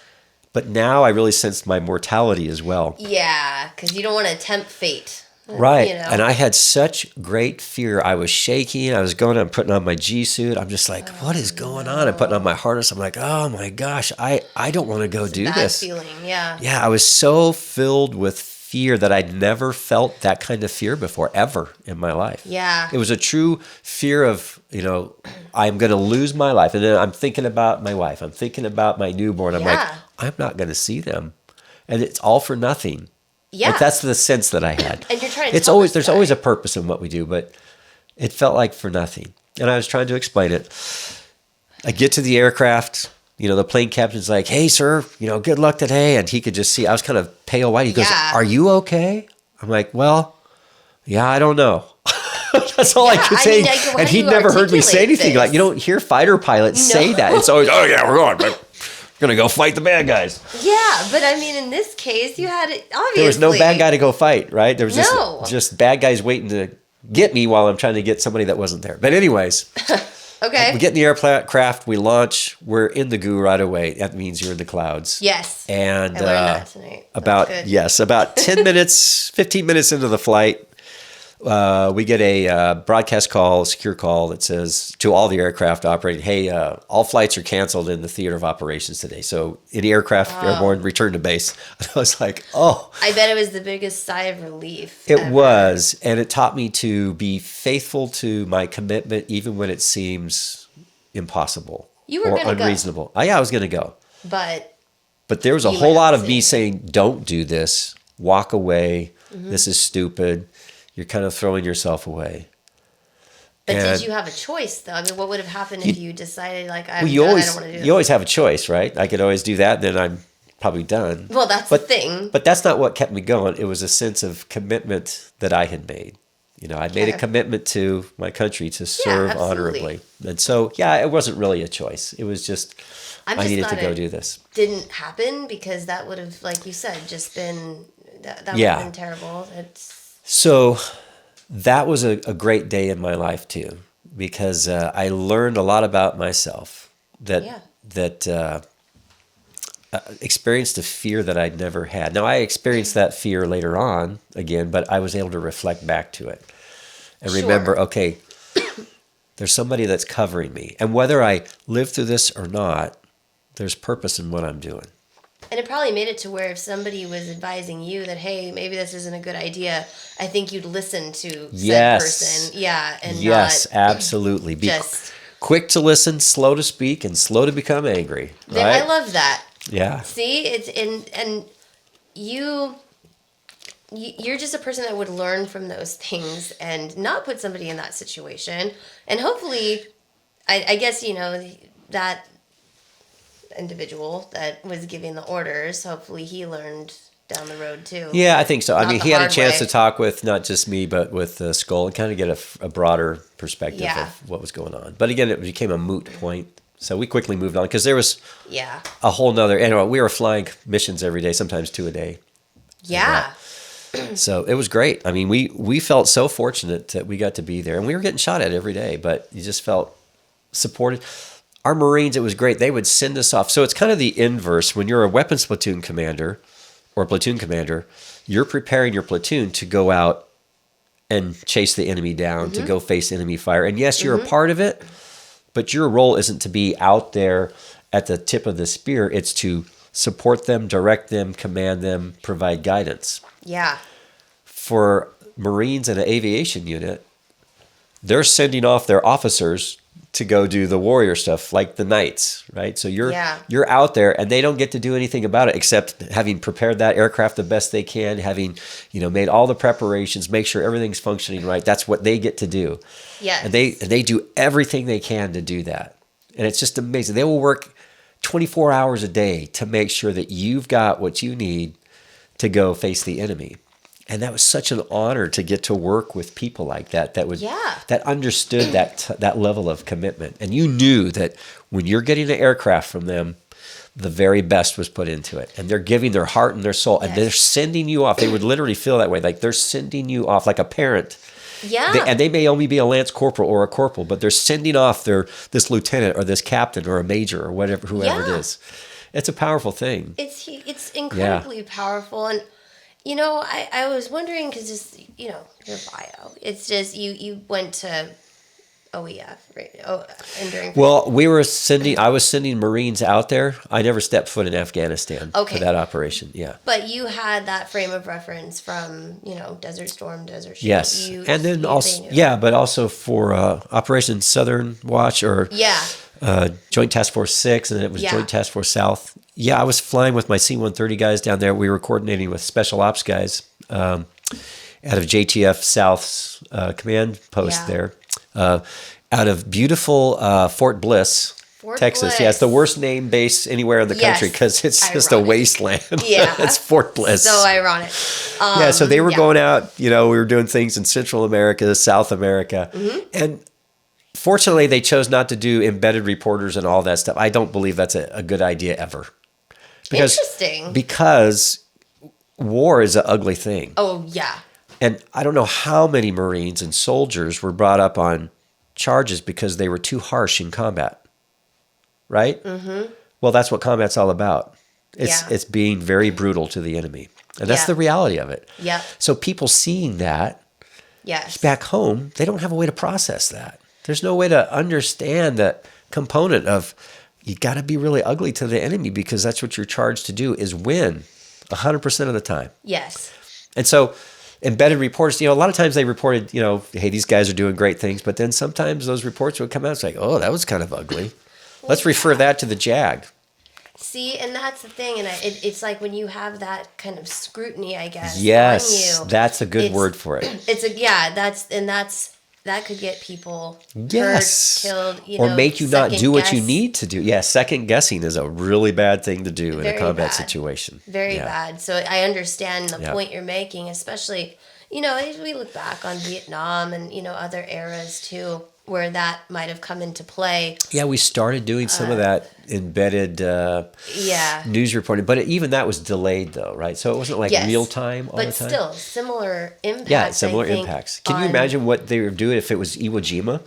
But now I really sensed my mortality as well. Yeah, because you don't want to tempt fate. Right. And I had such great fear. I was shaking. I was I'm putting on my G suit. I'm just like, what is going on? I'm putting on my harness. I'm like, oh my gosh, I don't want to go do this. Feeling, yeah. Yeah, I was so filled with fear that I'd never felt that kind of fear before, ever in my life. Yeah. It was a true fear of, I'm going to lose my life. And then I'm thinking about my wife. I'm thinking about my newborn. I'm like, I'm not going to see them. And it's all for nothing. Yeah. Like that's the sense that I had. And you're trying to there's always a purpose in what we do, but it felt like for nothing. And I was trying to explain it. I get to the aircraft, the plane captain's like, hey, sir, good luck today. And he could just see, I was kind of pale white. He goes, are you okay? I'm like, well, yeah, I don't know. That's all I could say. And he'd never heard me say anything. Like, you don't hear fighter pilots say that. It's always, oh, yeah, we're going. We're going to go fight the bad guys. Yeah, but in this case, you had it, obviously. There was no bad guy to go fight, right? There was just bad guys waiting to get me while I'm trying to get somebody that wasn't there. But anyways, okay. We get in the aircraft, we launch, we're in the goo right away. That means you're in the clouds. Yes. And I learned that tonight. About 15 minutes into the flight, we get a broadcast call, secure call that says to all the aircraft operating, hey, all flights are canceled in the theater of operations today. So any aircraft airborne, return to base. And I was like, oh. I bet it was the biggest sigh of relief. It was. And it taught me to be faithful to my commitment, even when it seems impossible or unreasonable. I was going to go. But there was a whole lot of me saying, don't do this. Walk away. Mm-hmm. This is stupid. You're kind of throwing yourself away. But did you have a choice, though? what would have happened if you decided, like, I don't want to do this? You always have a choice, right? I could always do that, and then I'm probably done. Well, that's the thing. But that's not what kept me going. It was a sense of commitment that I had made. I made a commitment to my country to serve honorably. And so, it wasn't really a choice. It was just I needed to go do this. Didn't happen because that would have, like you said, just been, that would have been terrible. So that was a great day in my life too, because I learned a lot about myself that experienced a fear that I'd never had. Now I experienced that fear later on again, but I was able to reflect back to it and remember, okay, there's somebody that's covering me. And whether I live through this or not, there's purpose in what I'm doing. And it probably made it to where if somebody was advising you that, hey, maybe this isn't a good idea, I think you'd listen to said person. Yeah. And yes, absolutely. Be quick to listen, slow to speak, and slow to become angry. Right? I love that. Yeah. See, and you're just a person that would learn from those things and not put somebody in that situation. And hopefully, I guess, that individual that was giving the orders, hopefully he learned down the road too. Yeah, I think so. He had a chance to talk with not just me, but with Skull and kind of get a broader perspective of what was going on. But again, it became a moot point. So we quickly moved on because there was a whole nother, anyway, we were flying missions every day, sometimes 2 a day. Yeah. So it was great. We felt so fortunate that we got to be there, and we were getting shot at every day, but you just felt supported. Our Marines, it was great. They would send us off. So it's kind of the inverse. When you're a weapons platoon commander or platoon commander, you're preparing your platoon to go out and chase the enemy down, to go face enemy fire. And yes, you're a part of it, but your role isn't to be out there at the tip of the spear. It's to support them, direct them, command them, provide guidance. Yeah. For Marines and an aviation unit, they're sending off their officers to go do the warrior stuff, like the knights, right? So you're out there, and they don't get to do anything about it except having prepared that aircraft the best they can, having made all the preparations, make sure everything's functioning right. That's what they get to do. Yeah. And they do everything they can to do that, and it's just amazing. They will work 24 hours a day to make sure that you've got what you need to go face the enemy. And that was such an honor to get to work with people like that that understood that level of commitment. And you knew that when you're getting an aircraft from them, the very best was put into it. And they're giving their heart and their soul. And they're sending you off. They would literally feel that way. Like they're sending you off like a parent. Yeah. And they may only be a lance corporal or a corporal, but they're sending off this lieutenant or this captain or a major or whoever it is. It's a powerful thing. It's incredibly powerful. And I was wondering, because just, your bio, it's just, you went to OEF, right? Well, I was sending Marines out there. I never stepped foot in Afghanistan for that operation. Yeah. But you had that frame of reference from, Desert Storm, Desert Shield. Yes. And then but also for Operation Southern Watch or Joint Task Force 6, and then it was Joint Task Force South. Yeah, I was flying with my C-130 guys down there. We were coordinating with special ops guys out of JTF South's command post there, out of beautiful Fort Bliss, Texas. Bliss. Yeah, it's the worst named base anywhere in the country because it's just a wasteland. Yeah. It's Fort Bliss. So ironic. So they were going out, we were doing things in Central America, South America, and fortunately they chose not to do embedded reporters and all that stuff. I don't believe that's a good idea ever. Interesting. Because war is an ugly thing. Oh, yeah. And I don't know how many Marines and soldiers were brought up on charges because they were too harsh in combat. Right? Mm-hmm. Well, that's what combat's all about. It's being very brutal to the enemy. And that's the reality of it. Yeah. So people seeing that back home, they don't have a way to process that. There's no way to understand that component of you got to be really ugly to the enemy because that's what you're charged to do is win 100% of the time. Yes. And so embedded reports, a lot of times they reported, hey, these guys are doing great things. But then sometimes those reports would come out. It's like, oh, that was kind of ugly. Let's refer that to the JAG. See, and that's the thing. And it's like when you have that kind of scrutiny, I guess. Yes, on you, that's a good word for it. That could get people hurt, killed, or make you not do what you need to do. Yeah, second guessing is a really bad thing to do in a combat situation. Very bad. So I understand the point you're making, especially, as we look back on Vietnam and, other eras too, where that might have come into play. Yeah, we started doing some of that embedded news reporting, but even that was delayed though, right? So it wasn't like real time all the time. But still, similar impacts. Yeah, similar impacts. Can you imagine what they would do if it was Iwo Jima?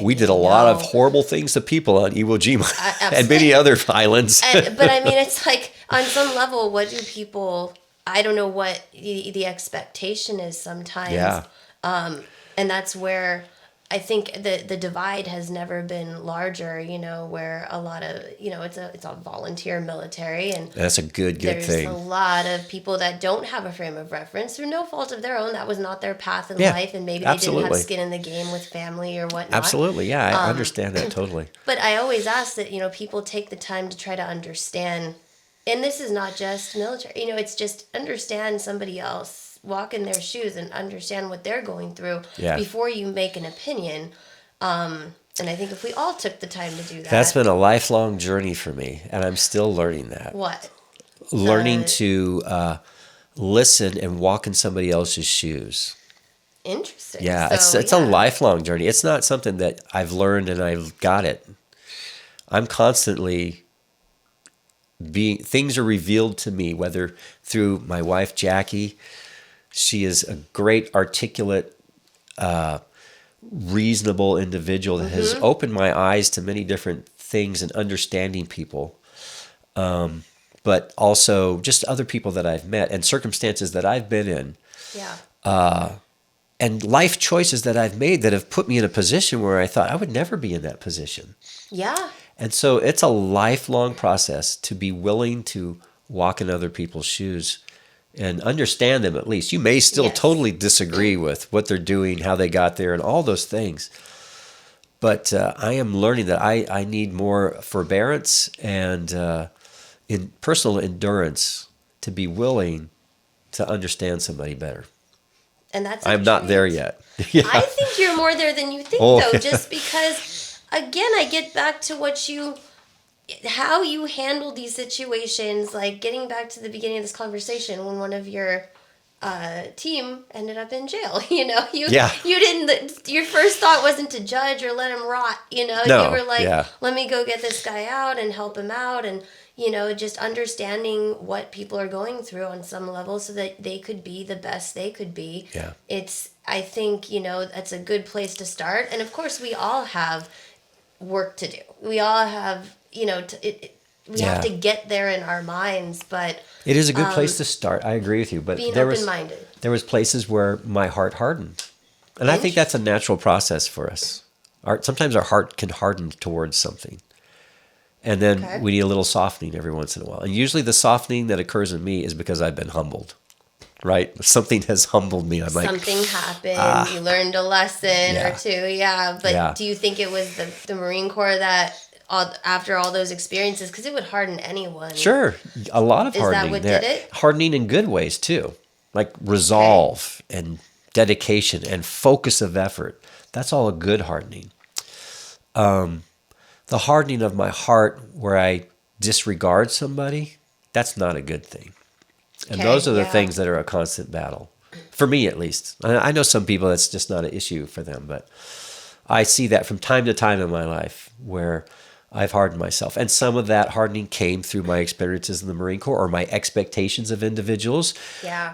We did a lot of horrible things to people on Iwo Jima and many other islands. But I mean, it's like on some level, what do people? I don't know what the expectation is sometimes. Yeah. And that's where I think the divide has never been larger, where a lot of, it's a volunteer military, and that's a good thing. There's a lot of people that don't have a frame of reference through no fault of their own. That was not their path in life, and maybe they didn't have skin in the game with family or whatnot. Absolutely, yeah, I understand that totally. But I always ask that, people take the time to try to understand, and this is not just military, it's just understand somebody else. Walk in their shoes and understand what they're going through before you make an opinion. And I think if we all took the time to do that. That's been a lifelong journey for me, and I'm still learning that. What? Learning to listen and walk in somebody else's shoes. Interesting. Yeah, it's a lifelong journey. It's not something that I've learned and I've got it. I'm constantly things are revealed to me, whether through my wife, Jackie. She is a great, articulate, reasonable individual that has opened my eyes to many different things and understanding people, but also just other people that I've met and circumstances that I've been in. Yeah. and life choices that I've made that have put me in a position where I thought I would never be in that position. Yeah. And so it's a lifelong process to be willing to walk in other people's shoes and understand them at least. You may still totally disagree with what they're doing, how they got there, and all those things. But I am learning that I need more forbearance and in personal endurance to be willing to understand somebody better. And that's I'm not there yet. Yeah. I think you're more there than you think, though, just because, again, I get back to how you handle these situations, like getting back to the beginning of this conversation when one of your team ended up in jail. You didn't, your first thought wasn't to judge or let him rot, No, you were like, let me go get this guy out and help him out, and just understanding what people are going through on some level so that they could be the best they could be. Yeah. I think, that's a good place to start. And of course, we all have work to do. We all have, we have to get there in our minds, but it is a good place to start. I agree with you, but being open-minded. There was places where my heart hardened. And I think that's a natural process for us. Sometimes our heart can harden towards something. And then we need a little softening every once in a while. And usually the softening that occurs in me is because I've been humbled, right? Something has humbled me. I'm like, something happened. You learned a lesson or two. Yeah. But do you think it was the Marine Corps that after all those experiences, because it would harden anyone? Sure. A lot of hardening. Is that what did it? Hardening in good ways too. Like resolve and dedication and focus of effort. That's all a good hardening. The hardening of my heart where I disregard somebody, that's not a good thing. And those are the things that are a constant battle. For me, at least. I know some people that's just not an issue for them, but I see that from time to time in my life where I've hardened myself. And some of that hardening came through my experiences in the Marine Corps or my expectations of individuals. Yeah.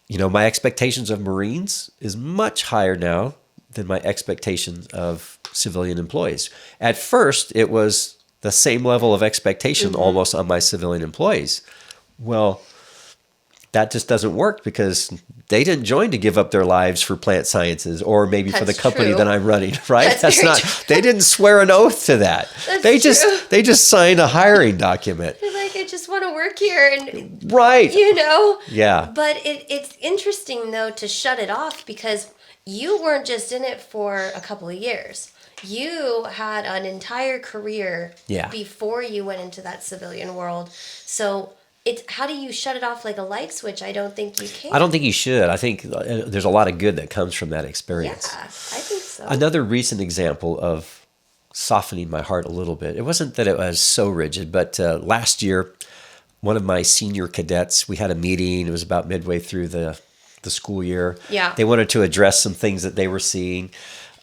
My expectations of Marines is much higher now than my expectations of civilian employees. At first, it was the same level of expectation almost on my civilian employees. Well, that just doesn't work because they didn't join to give up their lives for plant sciences or maybe for the company that I'm running, right? That's not. They didn't swear an oath to that. They just signed a hiring document. They're like, I just want to work here, and right. Yeah. But it's interesting though to shut it off because you weren't just in it for a couple of years. You had an entire career before you went into that civilian world. So how do you shut it off like a light switch? I don't think you can. I don't think you should. I think there's a lot of good that comes from that experience. Yeah, I think so. Another recent example of softening my heart a little bit. It wasn't that it was so rigid, but last year, one of my senior cadets, we had a meeting. It was about midway through the school year. Yeah. They wanted to address some things that they were seeing.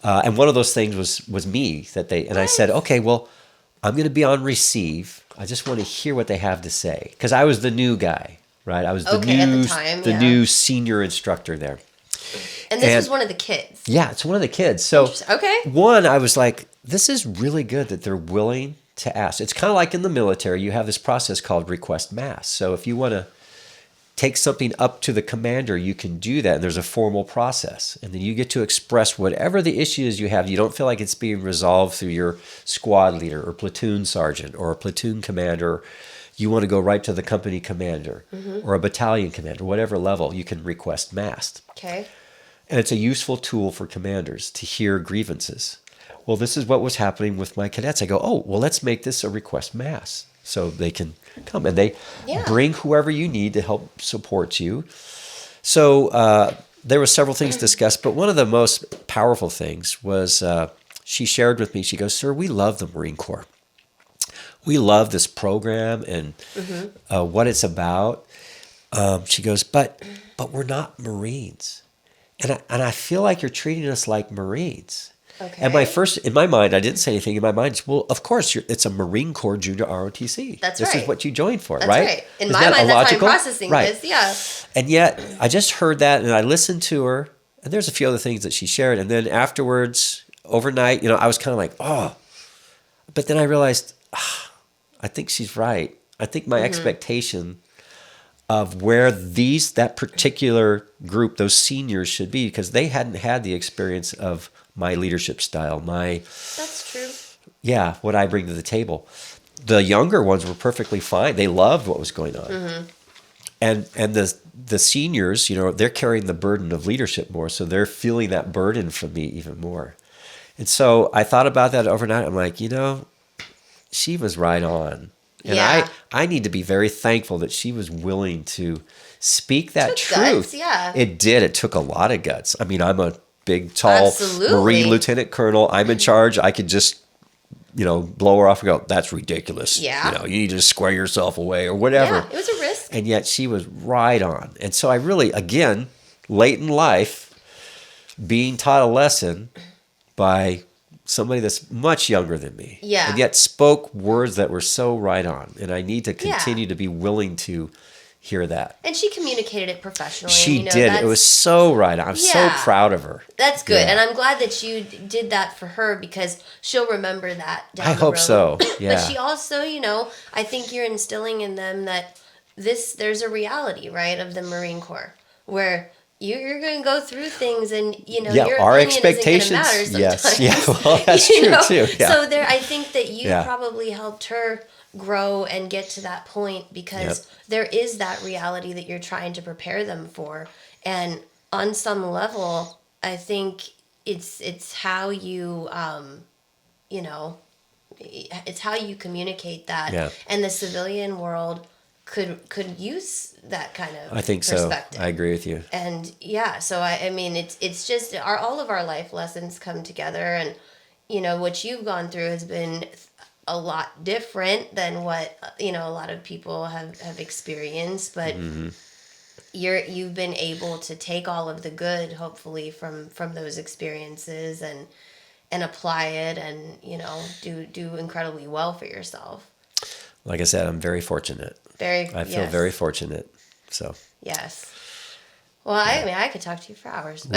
And one of those things was me and I said, okay, well, I'm going to be on receive. I just want to hear what they have to say. Because I was the new guy, right? I was the new senior instructor there. And this was one of the kids. Yeah, it's one of the kids. So one, I was like, this is really good that they're willing to ask. It's kind of like in the military, you have this process called request mass. So if you want to take something up to the commander, you can do that, and there's a formal process. And then you get to express whatever the issue is you have. You don't feel like it's being resolved through your squad leader or platoon sergeant or a platoon commander. You want to go right to the company commander or a battalion commander, whatever level, you can request mass. Okay. And it's a useful tool for commanders to hear grievances. Well, this is what was happening with my cadets. I go, oh, well, let's make this a request mass. So they can come and they bring whoever you need to help support you. So there were several things discussed, but one of the most powerful things was she shared with me, she goes, sir, we love the Marine Corps. We love this program and what it's about. She goes, but we're not Marines. And I feel like you're treating us like Marines. Okay. And in my mind, I didn't say anything. In my mind, well, of course, it's a Marine Corps Junior ROTC. That's this right. is what you joined for, that's right? Right. In my mind, that's how I'm processing this, yeah. And yet, I just heard that, and I listened to her, and there's a few other things that she shared. And then afterwards, overnight, I was kind of like, oh. But then I realized, I think she's right. I think my expectation of where that particular group, those seniors, should be, because they hadn't had the experience of my leadership style, That's true. what I bring to the table. The younger ones were perfectly fine. They loved what was going on. Mm-hmm. And the seniors, they're carrying the burden of leadership more, so they're feeling that burden from me even more. And so I thought about that overnight. I'm like, she was right on. And I need to be very thankful that she was willing to speak that truth. Guts, yeah. It did. It took a lot of guts. I mean, I'm a big, tall Absolutely. Marine lieutenant colonel. I'm in charge. I could just, blow her off and go, that's ridiculous. Yeah. You need to square yourself away or whatever. Yeah, it was a risk. And yet she was right on. And so I really, again, late in life, being taught a lesson by somebody that's much younger than me. Yeah. And yet spoke words that were so right on. And I need to continue to be willing to hear that. And she communicated it professionally. She did. It was so right on. I'm so proud of her. That's good. Yeah. And I'm glad that you did that for her, because she'll remember that down the road. I hope so. Yeah. But she also, I think you're instilling in them that there's a reality, right, of the Marine Corps, where you're going to go through things, and your our opinion expectations. Isn't going to matter sometimes. Yes, yeah, well, that's true too. Yeah. So I think that you probably helped her grow and get to that point, because there is that reality that you're trying to prepare them for, and on some level, I think it's how you it's how you communicate that, and the civilian world could use that kind of I think perspective. So. I agree with you. And so I mean it's just all of our life lessons come together, and what you've gone through has been a lot different than what a lot of people have experienced, but you've been able to take all of the good, hopefully, from those experiences and apply it, and do incredibly well for yourself. Like I said, I'm very fortunate. I feel very fortunate. So yes. Well, I mean, I could talk to you for hours.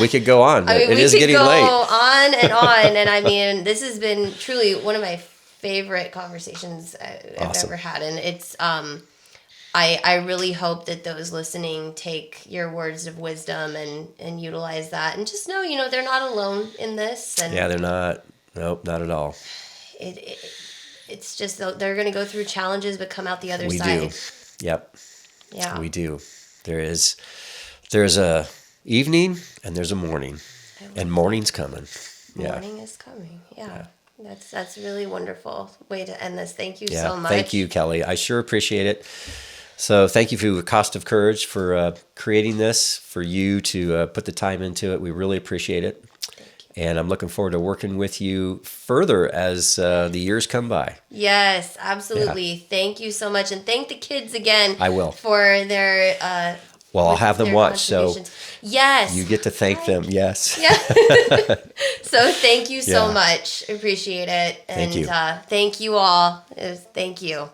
We could go on. It is getting late. We could go on and on, and I mean, this has been truly one of my favorite conversations I've ever had, and it's I really hope that those listening take your words of wisdom and utilize that, and just know they're not alone in this. And they're not. Nope, not at all. It's just they're going to go through challenges, but come out the other side. We do. Yep. Yeah. We do. There's a evening and there's a morning, and morning's coming. Morning is coming. Yeah. That's really wonderful way to end this. Thank you so much. Thank you, Kelly. I sure appreciate it. So thank you for Cost of Courage for creating this, for you to put the time into it. We really appreciate it. And I'm looking forward to working with you further as the years come by. Yes, absolutely. Yeah. Thank you so much. And thank the kids again. I will. For their... I'll have them watch, so yes, you get to thank them. Yes. Yeah. So thank you so much. Appreciate it. And thank you. Thank you all. Thank you.